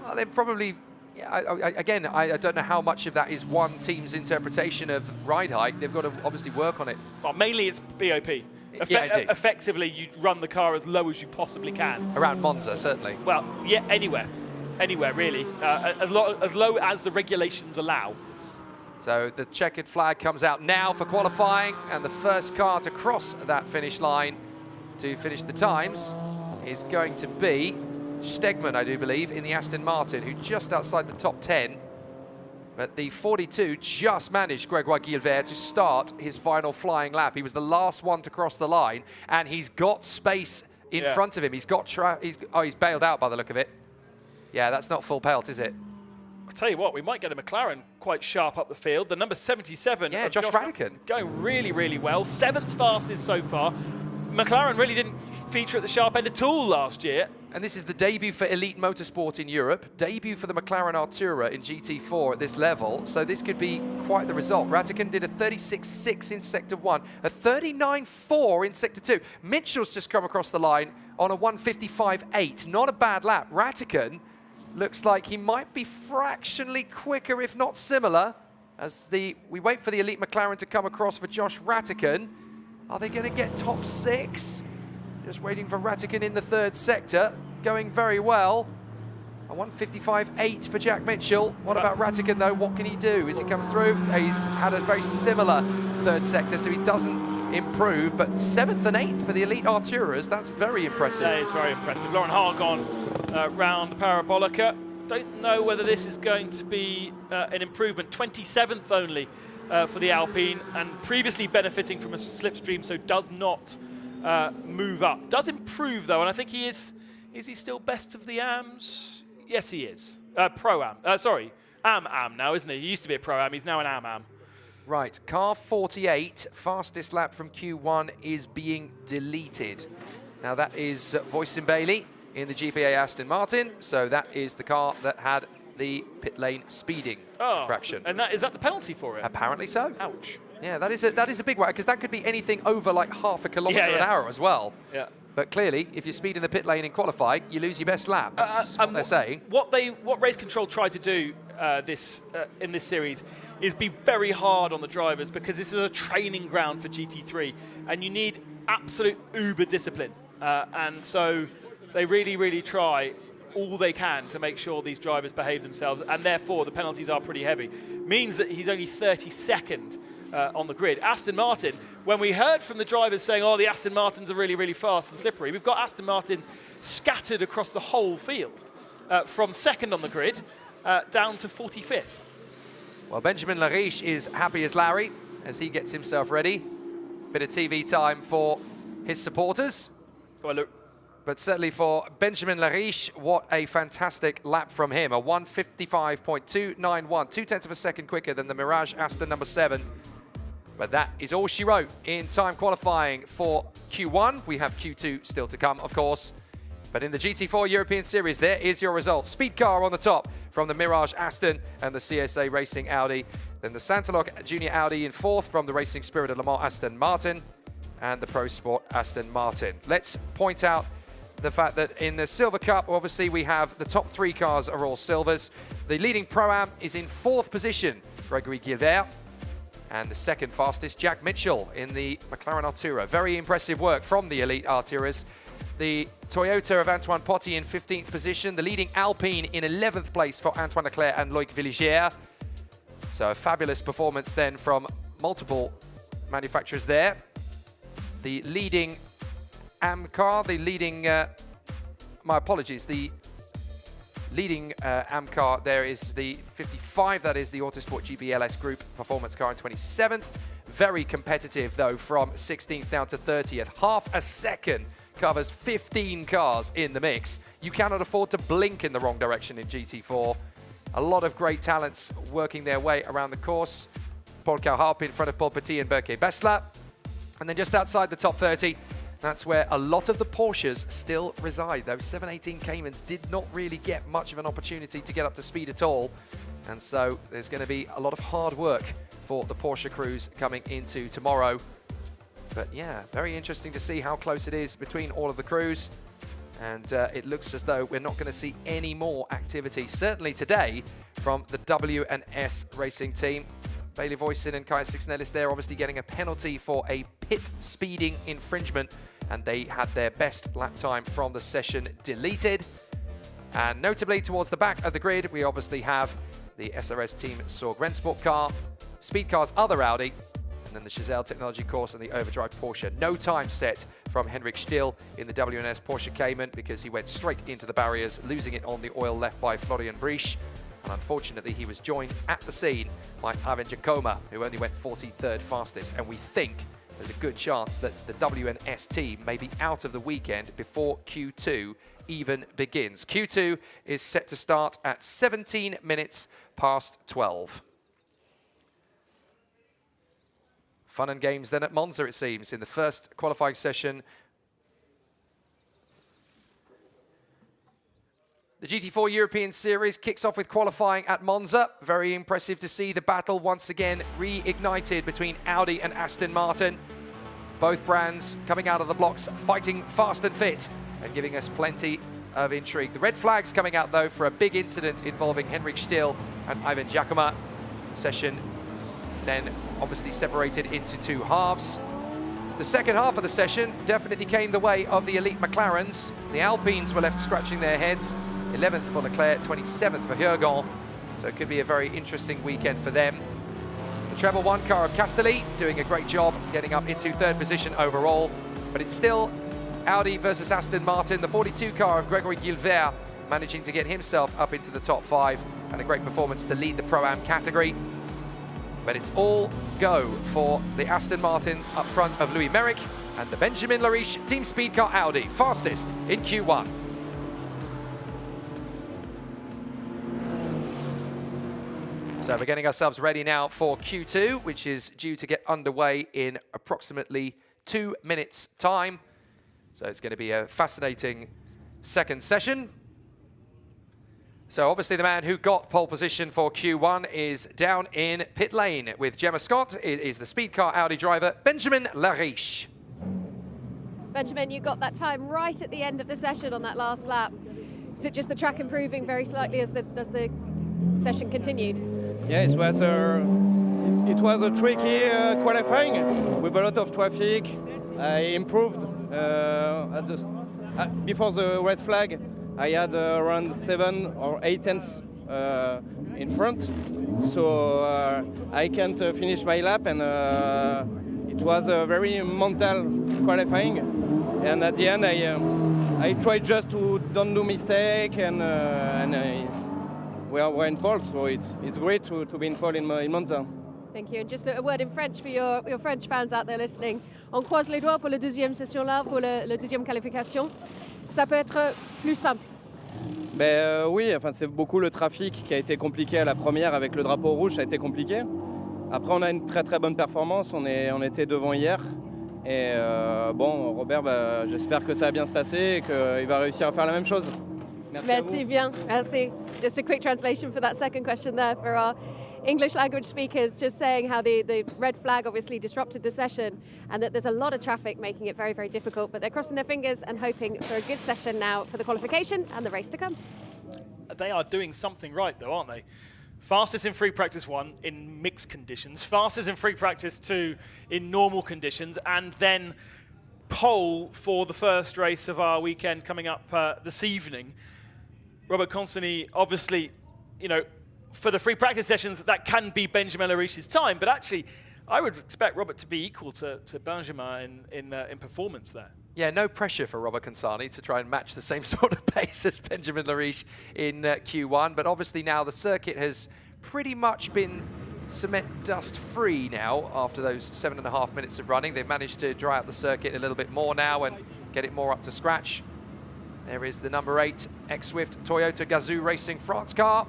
Well, they're probably, again, I don't know how much of that is one team's interpretation of ride height. They've got to obviously work on it. Well, mainly it's BOP. Effectively, you run the car as low as you possibly can. Around Monza, certainly. Well, yeah, anywhere really, as low as the regulations allow. So the checkered flag comes out now for qualifying, and the first car to cross that finish line to finish the times is going to be Stegman, I do believe, in the Aston Martin, who just outside the top 10. But the 42 just managed, Gregoire Guilbert, to start his final flying lap. He was the last one to cross the line, and he's got space in front of him. He's got he's bailed out by the look of it. Yeah, that's not full pelt, is it? I'll tell you what, we might get a McLaren quite sharp up the field. The number 77. Yeah, Josh Radican. Going really, really well. 7th fastest so far. McLaren really didn't feature at the sharp end at all last year. And this is the debut for Elite Motorsport in Europe, debut for the McLaren Artura in GT4 at this level, so this could be quite the result. Ratican did a 36.6 in Sector 1, a 39.4 in Sector 2. Mitchell's just come across the line on a 1:55.8, not a bad lap. Ratican looks like he might be fractionally quicker, if not similar, as we wait for the Elite McLaren to come across for Josh Ratican. Are they going to get top 6? Just waiting for Ratican in the third sector, going very well. A 1:55.8 for Jack Mitchell. What about Ratican though? What can he do as he comes through? He's had a very similar third sector, so he doesn't improve, but 7th and 8th for the Elite Arturas, that's very impressive. That is very impressive. Lauren Hargon round the Parabolica. Don't know whether this is going to be an improvement. 27th only for the Alpine, and previously benefiting from a slipstream, so does not move up. Does improve though, and I think he is he still best of the AMs? Yes, he is. Pro-Am. Sorry, Am now, isn't he? He used to be a Pro-Am, he's now an Am. Right, car 48, fastest lap from Q1 is being deleted. Now that is Voisin Bailey in the GPA Aston Martin, so that is the car that had the pit lane speeding infraction. And is that the penalty for it? Apparently so. Ouch. Yeah, that is a big one, because that could be anything over like half a kilometre an hour as well. Yeah. But clearly, if you speed in the pit lane in qualifying, you lose your best lap. That's what they're saying. What race control tried to do in this series is be very hard on the drivers, because this is a training ground for GT3, and you need absolute uber discipline. And so they really, really try all they can to make sure these drivers behave themselves, and therefore the penalties are pretty heavy. Means that he's only 32nd on the grid. Aston Martin, when we heard from the drivers saying, oh, the Aston Martins are really, really fast and slippery, we've got Aston Martins scattered across the whole field, from second on the grid down to 45th. Well, Benjamin Lariche is happy as Larry as he gets himself ready. Bit of TV time for his supporters. Well, look. But certainly for Benjamin Lariche, what a fantastic lap from him. A 1:55.291, 0.2 of a second quicker than the Mirage Aston number 7. But that is all she wrote in time qualifying for Q1. We have Q2 still to come, of course. But in the GT4 European Series, there is your result. Speed car on the top from the Mirage Aston and the CSA Racing Audi. Then the Santalog Junior Audi in 4th from the Racing Spirit of Le Mans Aston Martin and the Pro Sport Aston Martin. Let's point out the fact that in the Silver Cup, obviously we have the top 3 cars are all silvers. The leading Pro-Am is in 4th position, Gregory Gilbert. And the second fastest, Jack Mitchell in the McLaren Artura. Very impressive work from the elite Arturas. The Toyota of Antoine Potty in 15th position. The leading Alpine in 11th place for Antoine Leclerc and Loic Villigière. So a fabulous performance then from multiple manufacturers there. The leading AM car, the leading, my apologies, the leading AM car there is the 55, that is the Autosport GBLS Group performance car in 27th. Very competitive though, from 16th down to 30th. Half a second covers 15 cars in the mix. You cannot afford to blink in the wrong direction in GT4. A lot of great talents working their way around the course. Paul Cauhape in front of Paul Petit and Berke Bessler. And then just outside the top 30, that's where a lot of the Porsches still reside. Those 718 Caymans did not really get much of an opportunity to get up to speed at all. And so there's going to be a lot of hard work for the Porsche crews coming into tomorrow. But yeah, very interesting to see how close it is between all of the crews. And it looks as though we're not going to see any more activity, certainly today, from the W&S racing team. Bailey Voisin and Kaya Sixnellis there obviously getting a penalty for a pit speeding infringement, and they had their best lap time from the session deleted. And notably towards the back of the grid, we obviously have the SRS Team Sorg Rennsport car, Speed Car's other Audi, and then the Chazelle Technology course and the Overdrive Porsche. No time set from Henrik Still in the W&S Porsche Cayman because he went straight into the barriers, losing it on the oil left by Florian Briesch. And unfortunately, he was joined at the scene by Ivan Giacomo, who only went 43rd fastest. And we think there's a good chance that the W&S team may be out of the weekend before Q2 even begins. Q2 is set to start at 17 minutes past 12. Fun and games then at Monza, it seems, in the first qualifying session. The GT4 European Series kicks off with qualifying at Monza. Very impressive to see the battle once again reignited between Audi and Aston Martin. Both brands coming out of the blocks, fighting fast and fit and giving us plenty of intrigue. The red flags coming out though for a big incident involving Henrik Still and Ivan Giacomo. Session then obviously separated into 2 halves. The second half of the session definitely came the way of the elite McLarens. The Alpines were left scratching their heads. 11th for Leclerc, 27th for Hürgon. So it could be a very interesting weekend for them. The Treble 1 car of Castelli doing a great job getting up into 3rd position overall. But it's still Audi versus Aston Martin. The 42 car of Gregory Gilbert managing to get himself up into the top 5 and a great performance to lead the Pro-Am category. But it's all go for the Aston Martin up front of Louis Merrick and the Benjamin Lariche Team Speed Car Audi, fastest in Q1. So we're getting ourselves ready now for Q2, which is due to get underway in approximately 2 minutes' time. So it's going to be a fascinating second session. So obviously the man who got pole position for Q1 is down in pit lane with Gemma Scott. It is the Speed Car Audi driver, Benjamin Lariche. Benjamin, you got that time right at the end of the session on that last lap. Is it just the track improving very slightly as the session continued? Yeah, it was a tricky qualifying with a lot of traffic. I improved before the red flag. I had around 7 or 8 tenths in front, so I can't finish my lap, and it was a very mental qualifying. And at the end, I tried just to don't do mistake, and we're in pole, so it's great to be in pole in Monza. Thank you. And just a word in French for your French fans out there listening. On croise les doigts pour la deuxième session là, pour la deuxième qualification. Ça peut être plus simple. Oui, enfin, c'est beaucoup le trafic qui a été compliqué à la première avec le drapeau rouge, ça a été compliqué. Après, on a une très très bonne performance, on était devant hier. Et bon, Robert, j'espère que ça va bien se passer et qu'il va réussir à faire la même chose. Merci bien, merci. Just a quick translation for that second question there for our English language speakers, just saying how the red flag obviously disrupted the session and that there's a lot of traffic making it very, very difficult, but they're crossing their fingers and hoping for a good session now for the qualification and the race to come. They are doing something right though, aren't they? Fastest in free practice 1 in mixed conditions, fastest in free practice 2 in normal conditions, and then pole for the first race of our weekend coming up this evening. Robert Constantini, obviously, you know, for the free practice sessions, that can be Benjamin Lariche's time, but actually, I would expect Robert to be equal to Benjamin in performance there. Yeah, no pressure for Robert Constantini to try and match the same sort of pace as Benjamin Lariche in Q1, but obviously now the circuit has pretty much been cement dust free now after those 7.5 minutes of running. They've managed to dry out the circuit a little bit more now and get it more up to scratch. There is the number 8 ex-Swift Toyota Gazoo Racing France car.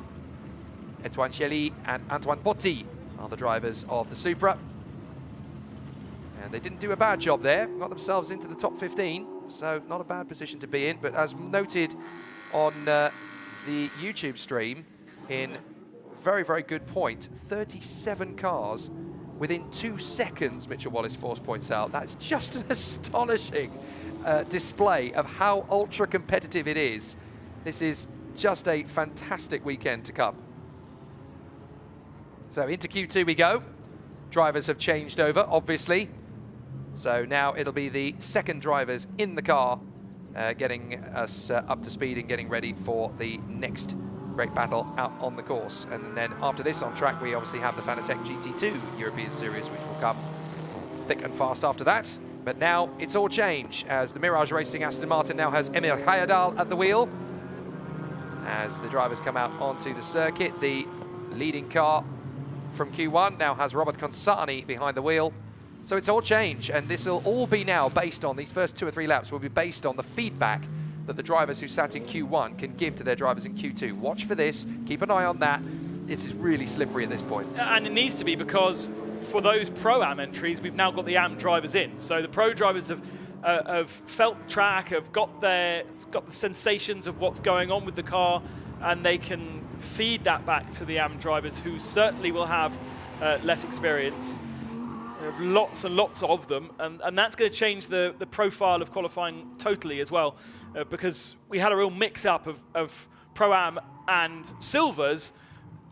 Etienne Chely and Antoine Botti are the drivers of the Supra. And they didn't do a bad job there, got themselves into the top 15, so not a bad position to be in, but as noted on the YouTube stream, in very, very good point, 37 cars within 2 seconds, Mitchell Wallace-Force points out. That's just an astonishing display of how ultra competitive it is. This is just a fantastic weekend to come. So into Q2 we go. Drivers have changed over, obviously. So now it'll be the second drivers in the car getting us up to speed and getting ready for the next great battle out on the course. And then after this on track, we obviously have the Fanatec GT2 European Series, which will come thick and fast after that. But now it's all change as the Mirage Racing Aston Martin now has Emil Hayadal at the wheel. As the drivers come out onto the circuit, the leading car from Q1 now has Robert Constantini behind the wheel. So it's all change, and this will all be now based on, these first 2 or 3 laps will be based on the feedback that the drivers who sat in Q1 can give to their drivers in Q2. Watch for this, keep an eye on that. It is really slippery at this point. And it needs to be, because for those Pro-Am entries, we've now got the Am drivers in. So the Pro drivers have felt the track, have got the sensations of what's going on with the car, and they can feed that back to the Am drivers, who certainly will have less experience. We have lots and lots of them, and that's going to change the profile of qualifying totally as well, because we had a real mix-up of Pro-Am and Silvers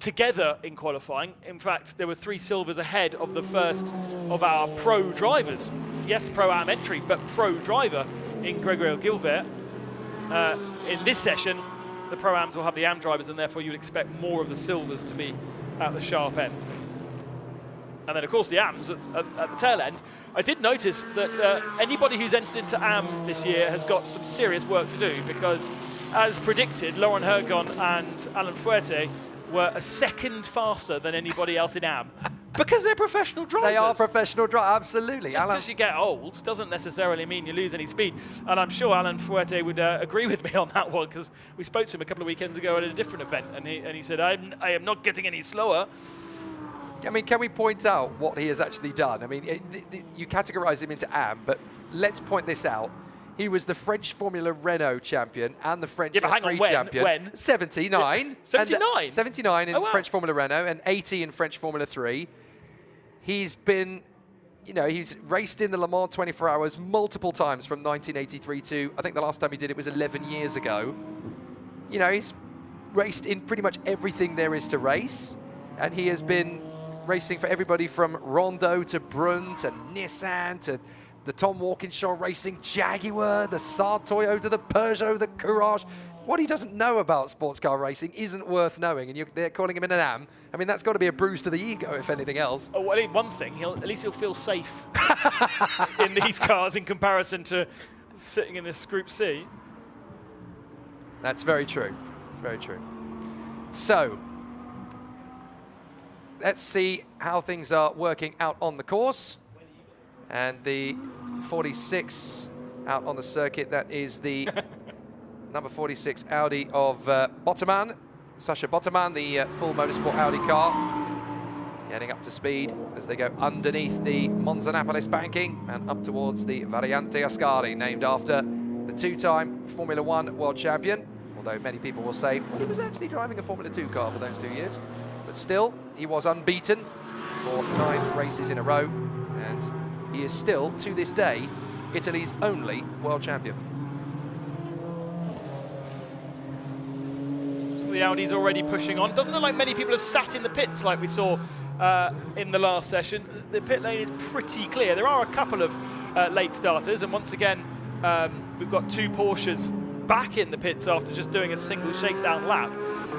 together in qualifying. In fact, there were 3 Silvers ahead of the first of our Pro drivers. Yes, Pro-Am entry, but Pro driver in Gregory Gilbert. In this session, the Pro-Ams will have the Am drivers, and therefore you'd expect more of the Silvers to be at the sharp end. And then, of course, the Ams at the tail end. I did notice that anybody who's entered into Am this year has got some serious work to do, because, as predicted, Laurent Hergon and Alan Fuerte were a second faster than anybody else in Am. Because they're professional drivers. They are professional drivers, absolutely. Just because you get old doesn't necessarily mean you lose any speed. And I'm sure Alan Fuerte would agree with me on that one, because we spoke to him a couple of weekends ago at a different event, and he said, I am not getting any slower. I mean, can we point out what he has actually done? I mean, you categorize him into Am, but let's point this out. He was the French Formula Renault champion and the French F3 champion. When? 79. 79? 79 in French Formula Renault and 80 in French Formula 3. He's been you know, he's raced in the Le Mans 24 Hours multiple times from 1983 to, I think the last time he did it was 11 years ago. You know, he's raced in pretty much everything there is to race, and he has been racing for everybody from Rondo to Brun to Nissan to the Tom Walkinshaw Racing Jaguar, the Saab Toyota, the Peugeot, the Courage. What he doesn't know about sports car racing isn't worth knowing, and they're calling him an am. I mean, that's got to be a bruise to the ego, if anything else. Oh, well, one thing, at least he'll feel safe in these cars in comparison to sitting in this Group C. That's very true. It's very true. So, let's see how things are working out on the course. And the 46 out on the circuit, that is the number 46 Audi of Botterman, Sascha Botterman, the full motorsport Audi car. Getting up to speed as they go underneath the Monza Napoles banking and up towards the Variante Ascari, named after the two-time Formula One world champion. Although many people will say, well, he was actually driving a Formula 2 car for those 2 years. But still, he was unbeaten for 9 races in a row. And he is still, to this day, Italy's only world champion. So the Audi's already pushing on. Doesn't look like many people have sat in the pits like we saw in the last session. The pit lane is pretty clear. There are a couple of late starters, and once again, we've got 2 Porsches back in the pits after just doing a single shakedown lap.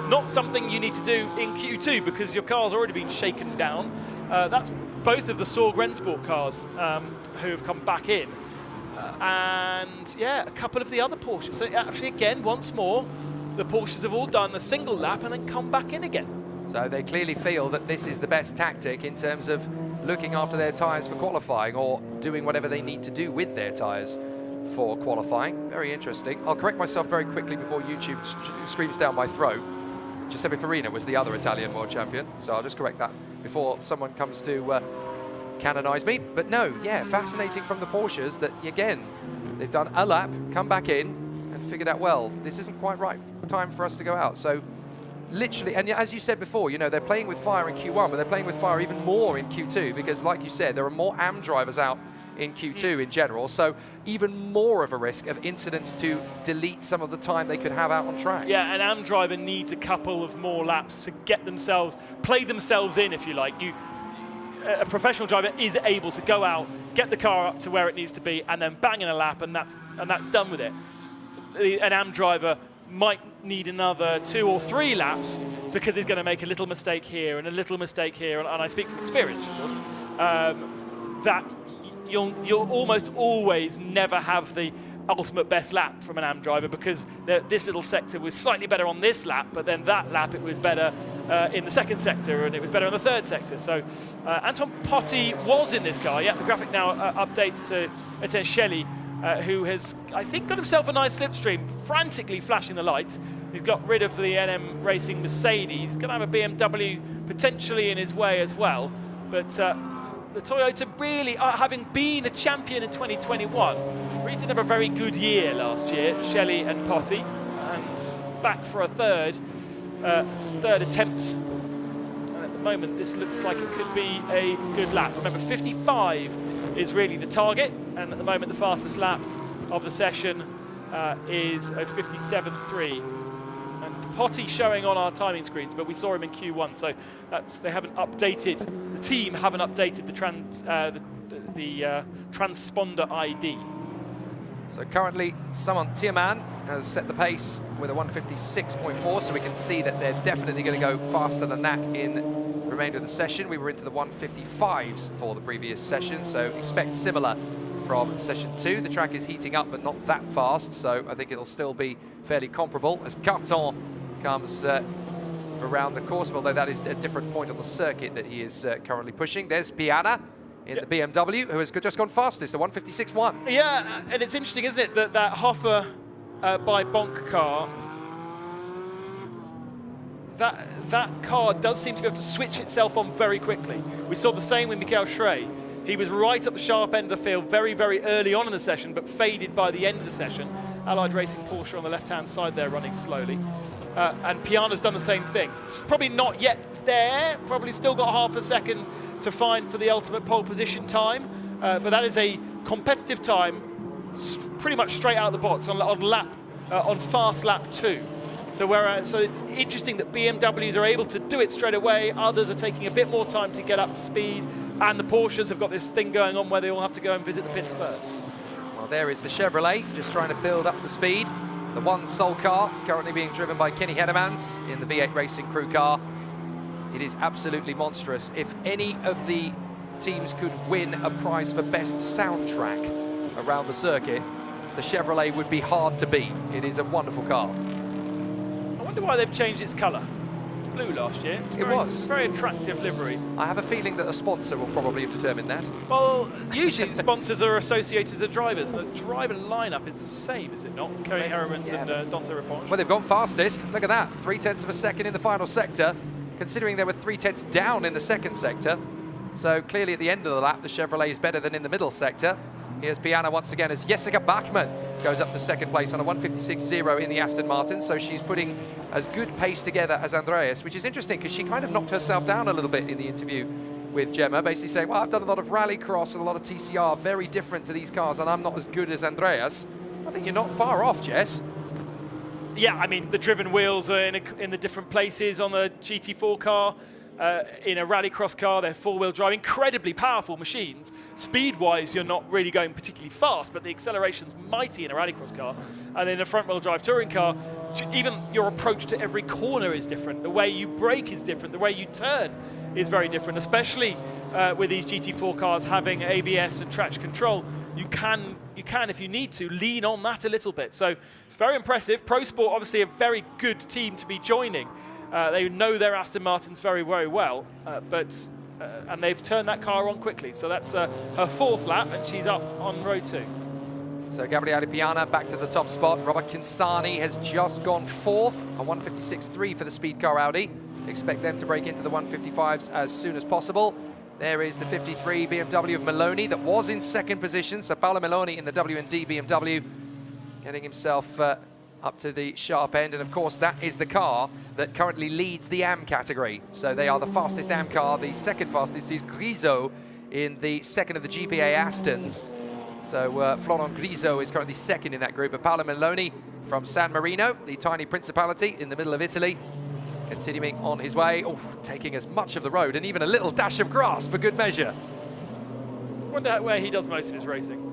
Not something you need to do in Q2 because your car's already been shaken down. That's both of the Sorg Rennsport cars who have come back in. And yeah, a couple of the other Porsches. So actually, again, once more, the Porsches have all done a single lap and then come back in again. So they clearly feel that this is the best tactic in terms of looking after their tyres for qualifying or doing whatever they need to do with their tyres for qualifying. Very interesting. I'll correct myself very quickly before YouTube screams down my throat. Giuseppe Farina was the other Italian world champion, so I'll just correct that before someone comes to canonize me. But no, yeah, fascinating from the Porsches that, again, they've done a lap, come back in, and figured out, well, this isn't quite right time for us to go out. So literally, and as you said before, you know, they're playing with fire in Q1, but they're playing with fire even more in Q2 because, like you said, there are more AM drivers out in Q2 in general, so even more of a risk of incidents to delete some of the time they could have out on track. Yeah, an AM driver needs a couple of more laps to get themselves, play themselves in, if you like. A professional driver is able to go out, get the car up to where it needs to be, and then bang in a lap, and that's done with it. An AM driver might need another 2 or 3 laps because he's going to make a little mistake here and a little mistake here, and I speak from experience, of course, that you'll almost always never have the ultimate best lap from an AM driver because this little sector was slightly better on this lap, but then that lap it was better in the second sector and it was better in the third sector. So Anton Potti was in this car. Yeah, the graphic now updates to Etienne Shelley, who has, I think, got himself a nice slipstream, frantically flashing the lights. He's got rid of the NM Racing Mercedes. He's going to have a BMW potentially in his way as well, but the Toyota really, having been a champion in 2021, really did have a very good year last year, Shelley and Potti, and back for a third attempt. And at the moment, this looks like it could be a good lap. Remember, 55 is really the target, and at the moment, the fastest lap of the session is a 57.3. Potti showing on our timing screens, but we saw him in Q1, so they haven't updated. The team haven't updated the transponder ID. So currently, Simon Thiemann has set the pace with a 156.4, so we can see that they're definitely going to go faster than that in the remainder of the session. We were into the 155s for the previous session, so expect similar from session 2. The track is heating up, but not that fast, so I think it'll still be fairly comparable as Carton comes around the course, although that is a different point on the circuit that he is currently pushing. There's Piana in the BMW, who has just gone fastest, the 156.1. Yeah, and it's interesting, isn't it, that Hoffer by Bonk car, that car does seem to be able to switch itself on very quickly. We saw the same with Michael Schrey. He was right at the sharp end of the field very, very early on in the session, but faded by the end of the session. Allied Racing Porsche on the left-hand side there running slowly. And Piana's done the same thing. It's probably not yet there, probably still got half a second to find for the ultimate pole position time, but that is a competitive time pretty much straight out of the box on fast lap 2. So interesting that BMWs are able to do it straight away, others are taking a bit more time to get up to speed, and the Porsches have got this thing going on where they all have to go and visit the pits first. Well, there is the Chevrolet, just trying to build up the speed. The one sole car currently being driven by Kenny Hedemans in the V8 Racing crew car. It is absolutely monstrous. If any of the teams could win a prize for best soundtrack around the circuit, the Chevrolet would be hard to beat. It is a wonderful car. I wonder why they've changed its colour. It was blue last year. It was. Very attractive livery. I have a feeling that a sponsor will probably have determined that. Well, usually the sponsors are associated with the drivers. The driver lineup is the same, is it not? Kerry Harrimans and Dante Raponge. Well, they've gone fastest. Look at that. 0.3 of a second in the final sector, considering they were 0.3 down in the second sector. So clearly at the end of the lap, the Chevrolet is better than in the middle sector. Here's Piana once again as Jessica Bachmann goes up to second place on a 1:56.0 in the Aston Martin. So she's putting as good pace together as Andreas, which is interesting because she kind of knocked herself down a little bit in the interview with Gemma, basically saying, well, I've done a lot of rallycross and a lot of TCR, very different to these cars, and I'm not as good as Andreas. I think you're not far off, Jess. Yeah, I mean, the driven wheels are in the different places on the GT4 car. In a rallycross car, they're four-wheel drive, incredibly powerful machines. Speed-wise, you're not really going particularly fast, but the acceleration's mighty in a rallycross car. And in a front-wheel drive touring car, even your approach to every corner is different. The way you brake is different. The way you turn is very different, especially with these GT4 cars having ABS and traction control. You can, if you need to, lean on that a little bit. So it's very impressive. Pro Sport, obviously, a very good team to be joining. They know their Aston Martins very, very well, and they've turned that car on quickly. So that's her fourth lap, and she's up on row 2. So Gabriele Piana back to the top spot. Robert Kinsani has just gone fourth, a 1:56.3 for the speed car Audi. Expect them to break into the 1:55s as soon as possible. There is the 53 BMW of Maloney that was in second position. So Paolo Maloney in the W&D BMW getting himself up to the sharp end, and of course that is the car that currently leads the AM category. So they are the fastest AM car. The second fastest is Grisot in the second of the GPA Astons. So Florent Grisot is currently second in that group. But Paolo Maloney from San Marino, the tiny principality in the middle of Italy, continuing on his way, taking as much of the road and even a little dash of grass for good measure. I wonder where he does most of his racing.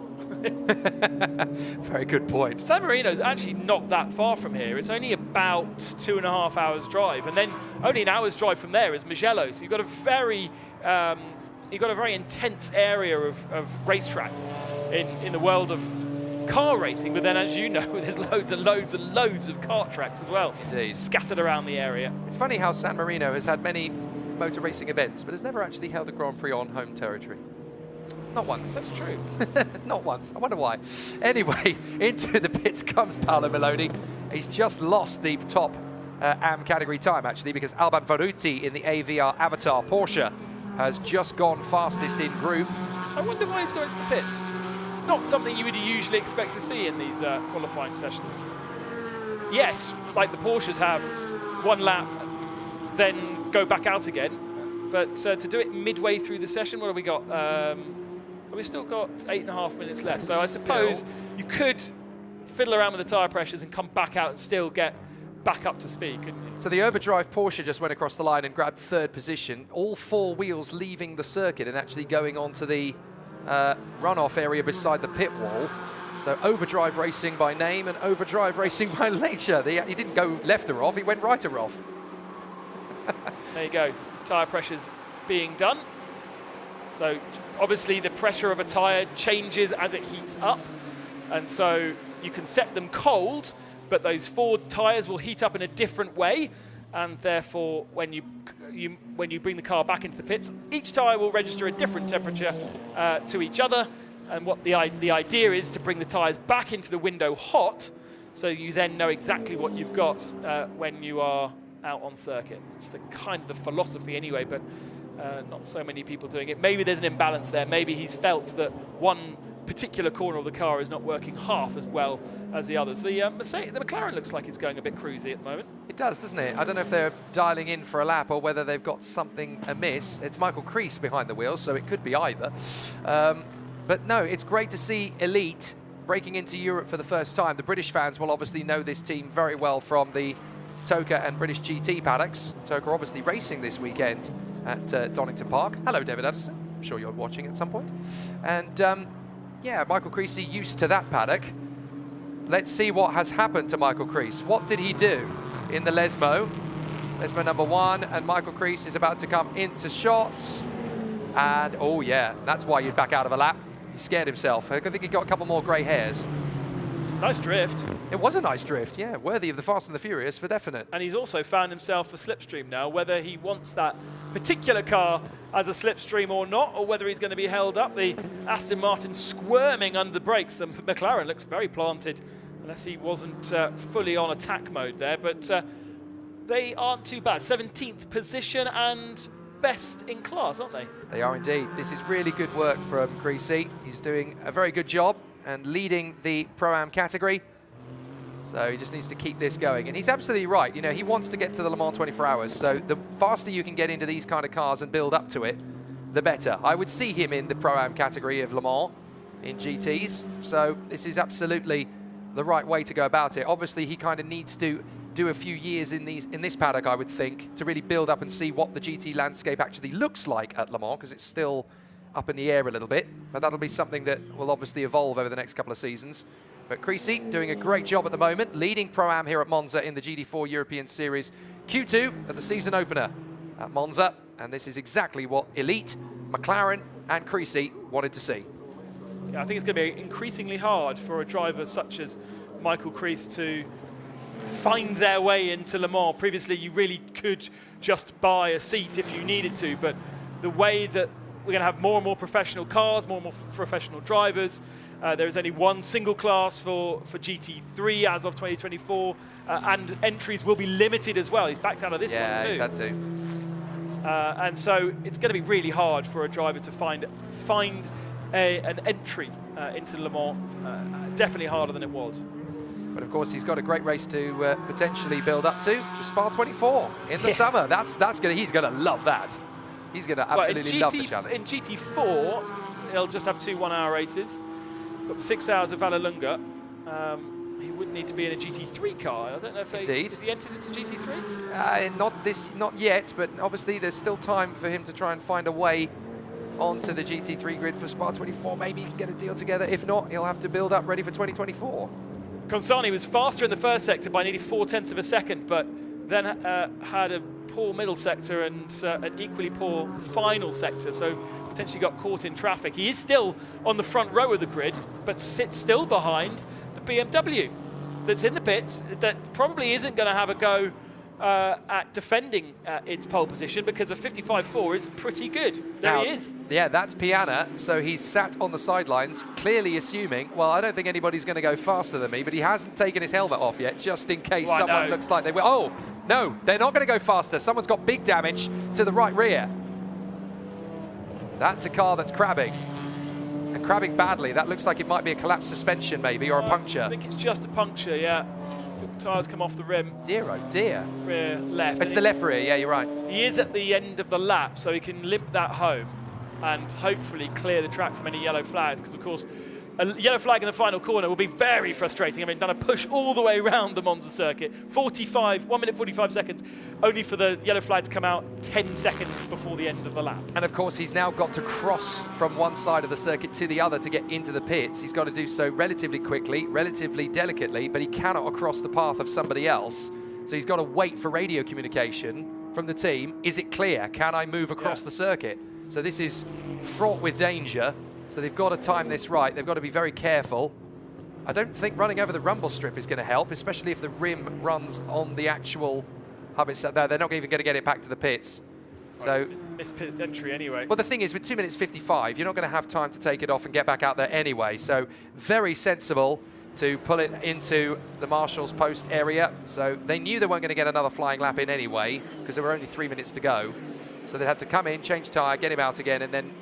Very good point. San Marino's actually not that far from here. It's only about 2.5 hours drive, and then only an hour's drive from there is Mugello. So you've got a very intense area of racetracks in the world of car racing. But then, as you know, there's loads and loads and loads of kart tracks as well, indeed, scattered around the area. It's funny how San Marino has had many motor racing events, but has never actually held a Grand Prix on home territory. Not once. That's true. Not once. I wonder why. Anyway, into the pits comes Paolo Maloney. He's just lost the top AM category time, actually, because Alban Varuti in the AVR Avatar Porsche has just gone fastest in group. I wonder why he's going to the pits. It's not something you would usually expect to see in these qualifying sessions. Yes, like the Porsches have one lap, then go back out again. But to do it midway through the session, what have we got? We've still got 8.5 minutes left, so I suppose you could fiddle around with the tyre pressures and come back out and still get back up to speed, couldn't you? So the overdrive Porsche just went across the line and grabbed third position, all four wheels leaving the circuit and actually going onto the runoff area beside the pit wall. So overdrive racing by name and overdrive racing by nature. He didn't go left or off, he went right or off. There you go, tyre pressures being done. So obviously the pressure of a tyre changes as it heats up, and so you can set them cold, but those forward tyres will heat up in a different way, and therefore when you bring the car back into the pits, each tyre will register a different temperature to each other, and what the idea is to bring the tyres back into the window hot, so you then know exactly what you've got when you are out on circuit. It's the kind of the philosophy anyway, but not so many people doing it. Maybe there's an imbalance there. Maybe he's felt that one particular corner of the car is not working half as well as the others. The McLaren looks like it's going a bit cruisy at the moment. It does, doesn't it? I don't know if they're dialing in for a lap or whether they've got something amiss. It's Michael Creese behind the wheel, so it could be either. But no, it's great to see Elite breaking into Europe for the first time. The British fans will obviously know this team very well from the TOCA and British GT paddocks. TOCA obviously racing this weekend at Donington Park. Hello, David Addison. I'm sure you're watching at some point. And yeah, Michael Creese used to that paddock. Let's see what has happened to Michael Creese. What did he do in the Lesmo? Lesmo number 1, and Michael Creese is about to come into shots. And oh yeah, that's why you'd back out of a lap. He scared himself. I think he got a couple more grey hairs. Nice drift. It was a nice drift, yeah. Worthy of the Fast and the Furious for definite. And he's also found himself a slipstream now, whether he wants that particular car as a slipstream or not, or whether he's going to be held up. The Aston Martin squirming under the brakes. The McLaren looks very planted, unless he wasn't fully on attack mode there. But they aren't too bad. 17th position and best in class, aren't they? They are indeed. This is really good work from Creese. He's doing a very good job and leading the Pro-Am category. So he just needs to keep this going. And he's absolutely right. You know, he wants to get to the Le Mans 24 Hours. So the faster you can get into these kind of cars and build up to it, the better. I would see him in the Pro-Am category of Le Mans in GTs. So this is absolutely the right way to go about it. Obviously, he kind of needs to do a few years in this paddock, I would think, to really build up and see what the GT landscape actually looks like at Le Mans, because it's still up in the air a little bit, but that'll be something that will obviously evolve over the next couple of seasons. But Creese doing a great job at the moment, leading Pro-Am here at Monza in the GT4 European Series Q2 at the season opener at Monza, and this is exactly what Elite, McLaren and Creese wanted to see. Yeah, I think it's going to be increasingly hard for a driver such as Michael Creese to find their way into Le Mans. Previously, you really could just buy a seat if you needed to, but the way that we're going to have more and more professional cars, more and more professional drivers. There is only one single class for GT3 as of 2024, and entries will be limited as well. He's backed out of this one too. Yeah, he's had to. And so it's going to be really hard for a driver to find an entry into Le Mans. Definitely harder than it was. But of course, he's got a great race to potentially build up to. Spa 24 in the summer. He's going to love that. He's going to absolutely love the challenge. In GT4, he'll just have 2 1-hour races. Got 6 hours of Vallelunga. He would need to be in a GT3 car. I don't know if is he entered into GT3? Not yet, but obviously there's still time for him to try and find a way onto the GT3 grid for Spa 24. Maybe he can get a deal together. If not, he'll have to build up ready for 2024. Consani was faster in the first sector by nearly 0.4 of a second, but then had a poor middle sector and an equally poor final sector, so potentially got caught in traffic. He is still on the front row of the grid, but sits still behind the BMW that's in the pits, that probably isn't going to have a go at defending its pole position, because a 55.4 is pretty good. There he is. Yeah, that's Piana, so he's sat on the sidelines, clearly assuming, well, I don't think anybody's going to go faster than me, but he hasn't taken his helmet off yet, just in case someone looks like they will. Oh, no, they're not going to go faster. Someone's got big damage to the right rear. That's a car that's crabbing. And crabbing badly. That looks like it might be a collapsed suspension, maybe, or a puncture. I think it's just a puncture, yeah. The tyres come off the rim. Dear, oh dear. Rear left. It's the left rear, yeah, you're right. He is at the end of the lap, so he can limp that home and hopefully clear the track from any yellow flags, because, of course, a yellow flag in the final corner will be very frustrating. I mean, done a push all the way around the Monza circuit, 1 minute 45 seconds, only for the yellow flag to come out 10 seconds before the end of the lap. And of course, he's now got to cross from one side of the circuit to the other to get into the pits. He's got to do so relatively quickly, relatively delicately, but he cannot cross the path of somebody else. So he's got to wait for radio communication from the team. Is it clear? Can I move across the circuit? So this is fraught with danger. So they've got to time this right. They've got to be very careful. I don't think running over the rumble strip is going to help, especially if the rim runs on the actual hub itself. They're not even going to get it back to the pits. So missed pit entry anyway. Well, the thing is, with 2 minutes 55, you're not going to have time to take it off and get back out there anyway. So very sensible to pull it into the Marshall's post area. So they knew they weren't going to get another flying lap in anyway, because there were only 3 minutes to go. So they had to come in, change tyre, get him out again, and then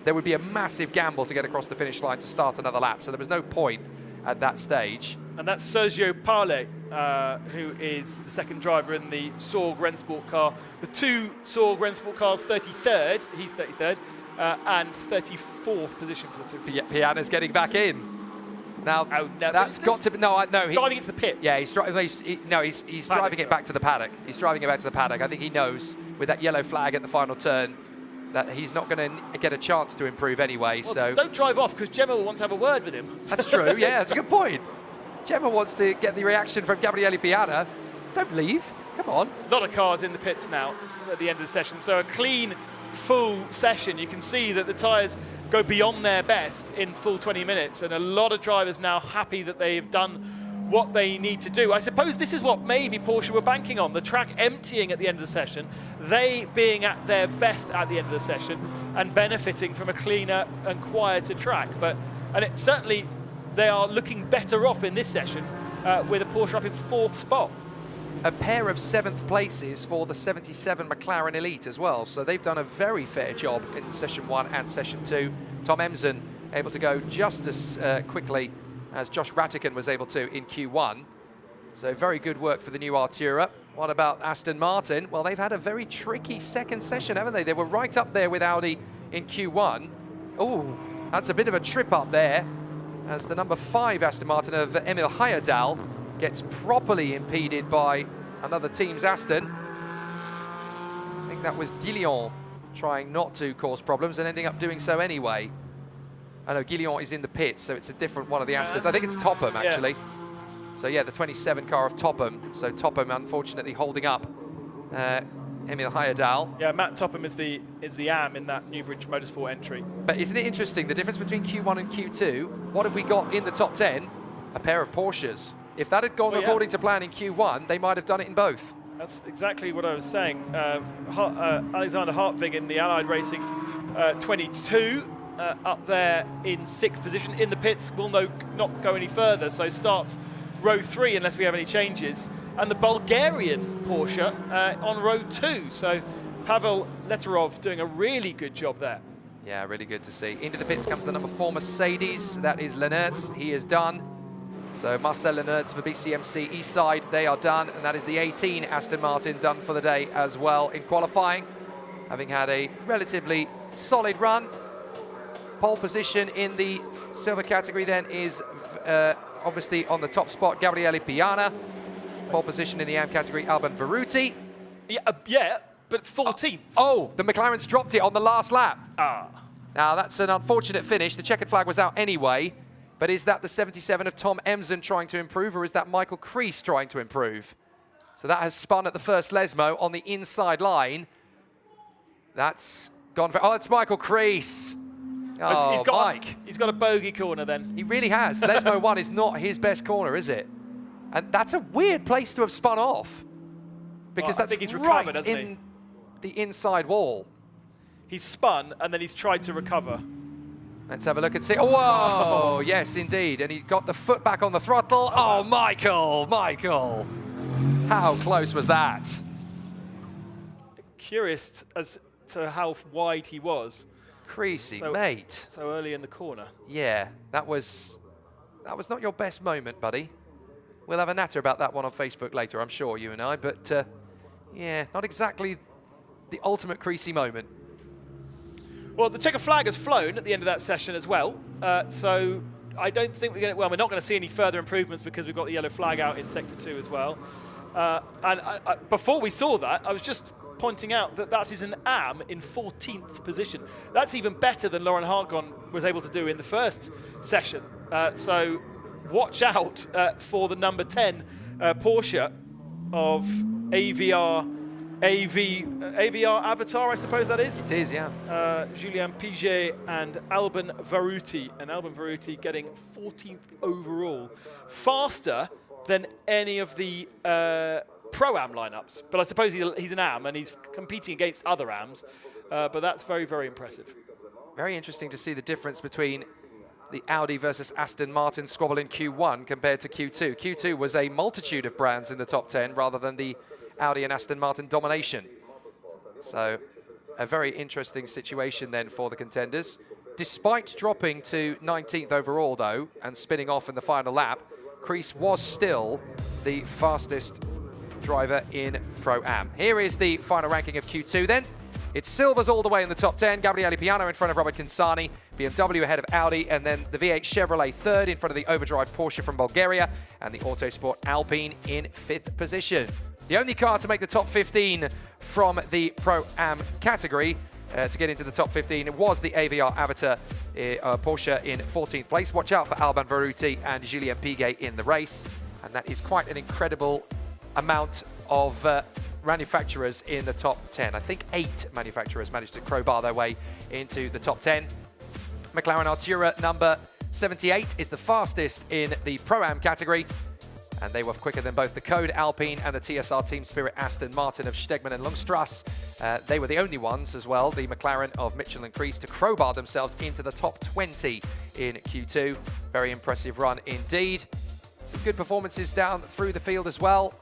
there would be a massive gamble to get across the finish line to start another lap. So there was no point at that stage. And that's Sergio Parle, who is the second driver in the Sorg Rennsport car. The two Sorg Rennsport cars, 33rd, he's 33rd, and 34th position for the two. Piana's getting back in. Now, that's got to be... No, he's driving into the pits. Yeah, he's driving it back to the paddock. He's driving it back to the paddock. I think he knows, with that yellow flag at the final turn, that he's not going to get a chance to improve anyway. Well, so don't drive off, because Gemma will want to have a word with him. That's true, yeah, that's a good point. Gemma wants to get the reaction from Gabriele Piana. Don't leave, come on. A lot of cars in the pits now at the end of the session, so a clean, full session. You can see that the tyres go beyond their best in full 20 minutes, and a lot of drivers now happy that they've done what they need to do. I suppose this is what maybe Porsche were banking on, the track emptying at the end of the session, they being at their best at the end of the session and benefiting from a cleaner and quieter track. And it certainly, they are looking better off in this session with a Porsche up in 4th spot. A pair of 7th places for the 77 McLaren Elite as well, so they've done a very fair job in session 1 and session 2. Tom Emsen able to go just as quickly as Josh Ratican was able to in Q1. So very good work for the new Artura. What about Aston Martin? Well, they've had a very tricky second session, haven't they? They were right up there with Audi in Q1. Oh, that's a bit of a trip up there, as the number 5 Aston Martin of Emil Heyerdahl gets properly impeded by another team's Aston. I think that was Guillaume trying not to cause problems and ending up doing so anyway. I know Guillaume is in the pits, so it's a different one of the Astons. I think it's Topham, actually. Yeah. So yeah, the 27 car of Topham. So Topham, unfortunately, holding up Emil Heyerdahl. Yeah, Matt Topham is the AM in that Newbridge Motorsport entry. But isn't it interesting, the difference between Q1 and Q2? What have we got in the top 10? A pair of Porsches. If that had gone according to plan in Q1, they might have done it in both. That's exactly what I was saying. Alexander Hartvig in the Allied Racing 22. Up there in 6th position. In the pits, will not go any further, so starts row 3 unless we have any changes. And the Bulgarian Porsche on row 2. So Pavel Letarov doing a really good job there. Yeah, really good to see. Into the pits comes the number 4 Mercedes. That is Lenertz. He is done. So Marcel Lenertz for BCMC Eastside, they are done. And that is the 18 Aston Martin done for the day as well in qualifying, having had a relatively solid run. Pole position in the silver category then is obviously on the top spot, Gabriele Piana. Pole position in the AM category, Alban Veruti. Yeah, but 14th. Oh, the McLaren's dropped it on the last lap. Now that's an unfortunate finish. The checkered flag was out anyway, but is that the 77 of Tom Emsen trying to improve, or is that Michael Kreis trying to improve? So that has spun at the first Lesmo on the inside line. Gone for, oh, it's Michael Kreis. Oh, Mike. He's got a bogey corner then. He really has. Lesmo 1 is not his best corner, is it? And that's a weird place to have spun off, because well, that's he's right recovered, in the inside wall. He's spun and then he's tried to recover. Let's have a look and see. Oh, whoa! Yes, indeed. And he got the foot back on the throttle. Oh, Michael! How close was that? Curious as to how wide he was. Creasy, mate. So early in the corner. Yeah, that was not your best moment, buddy. We'll have a natter about that one on Facebook later, I'm sure, you and I. But, yeah, not exactly the ultimate Creasy moment. Well, the checker flag has flown at the end of that session as well. So I don't think we're not going to see any further improvements because we've got the yellow flag out in Sector 2 as well. And before we saw that, I was just pointing out that is an AM in 14th position. That's even better than Lauren Hargon was able to do in the first session. So watch out for the number 10 Porsche of AVR Avatar, I suppose that is. It is, yeah. Julien Piget and Alban Veruti. And Alban Veruti getting 14th overall. Faster than any of the Pro-Am lineups. But I suppose he's an AM and he's competing against other AMs. But that's very, very impressive. Very interesting to see the difference between the Audi versus Aston Martin squabble in Q1 compared to Q2. Q2 was a multitude of brands in the top 10 rather than the Audi and Aston Martin domination. So a very interesting situation then for the contenders. Despite dropping to 19th overall, though, and spinning off in the final lap, Kreese was still the fastest driver in Pro-Am. Here is the final ranking of Q2 then. It's silvers all the way in the top 10. Gabriele Piano in front of Robert Kinsani, BMW ahead of Audi, and then the V8 Chevrolet third in front of the overdrive Porsche from Bulgaria, and the Autosport Alpine in 5th position. The only car to make the top 15 from the Pro-Am category to get into the top 15 was the AVR Avatar Porsche in 14th place. Watch out for Alban Veruti and Julien Piguet in the race, and that is quite an incredible amount of manufacturers in the top 10. I think 8 manufacturers managed to crowbar their way into the top 10. McLaren Artura number 78 is the fastest in the Pro-Am category, and they were quicker than both the Code Alpine and the TSR Team Spirit Aston Martin of Stegman and Lungstrasse. They were the only ones as well, the McLaren of Mitchell and Kreese, to crowbar themselves into the top 20 in Q2. Very impressive run indeed. Some good performances down through the field as well.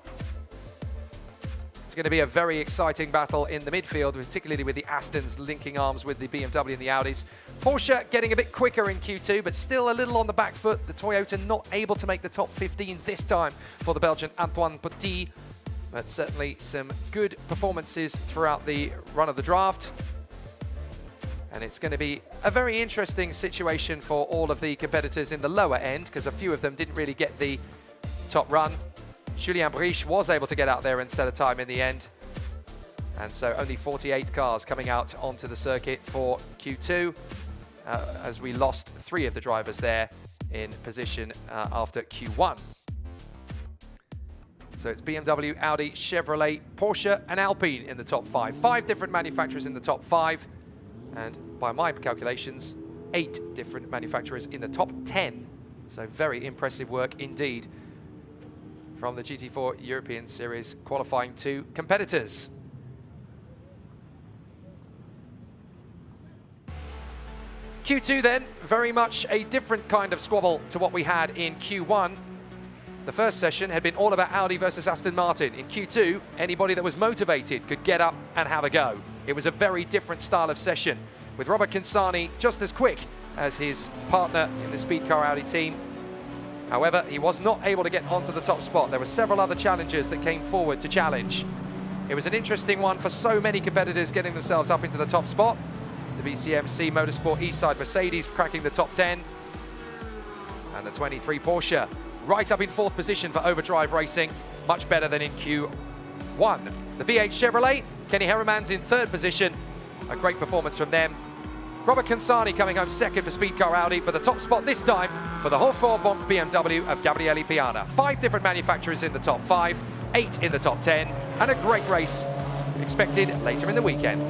It's going to be a very exciting battle in the midfield, particularly with the Astons linking arms with the BMW and the Audis. Porsche getting a bit quicker in Q2, but still a little on the back foot. The Toyota not able to make the top 15 this time for the Belgian Antoine Petit. But certainly some good performances throughout the run of the draft. And it's going to be a very interesting situation for all of the competitors in the lower end, because a few of them didn't really get the top run. Julien Briche was able to get out there and set a time in the end. And so only 48 cars coming out onto the circuit for Q2, as we lost 3 of the drivers there in position after Q1. So it's BMW, Audi, Chevrolet, Porsche and Alpine in the top 5. 5 different manufacturers in the top 5. And by my calculations, 8 different manufacturers in the top 10. So very impressive work indeed from the GT4 European Series qualifying 2 competitors. Q2 then, very much a different kind of squabble to what we had in Q1. The first session had been all about Audi versus Aston Martin. In Q2, anybody that was motivated could get up and have a go. It was a very different style of session, with Robert Kinsani just as quick as his partner in the Speed Car Audi team. However, he was not able to get onto the top spot. There were several other challengers that came forward to challenge. It was an interesting one for so many competitors getting themselves up into the top spot. The BCMC Motorsport Eastside Mercedes cracking the top 10. And the 23 Porsche right up in 4th position for overdrive racing, much better than in Q1. The V8 Chevrolet, Kenny Heremans in 3rd position. A great performance from them. Robert Kinsani coming home 2nd for Speed Car Audi, but the top spot this time for the Hochfahrt BMW of Gabriele Piana. 5 different manufacturers in the top 5, 8 in the top 10, and a great race expected later in the weekend.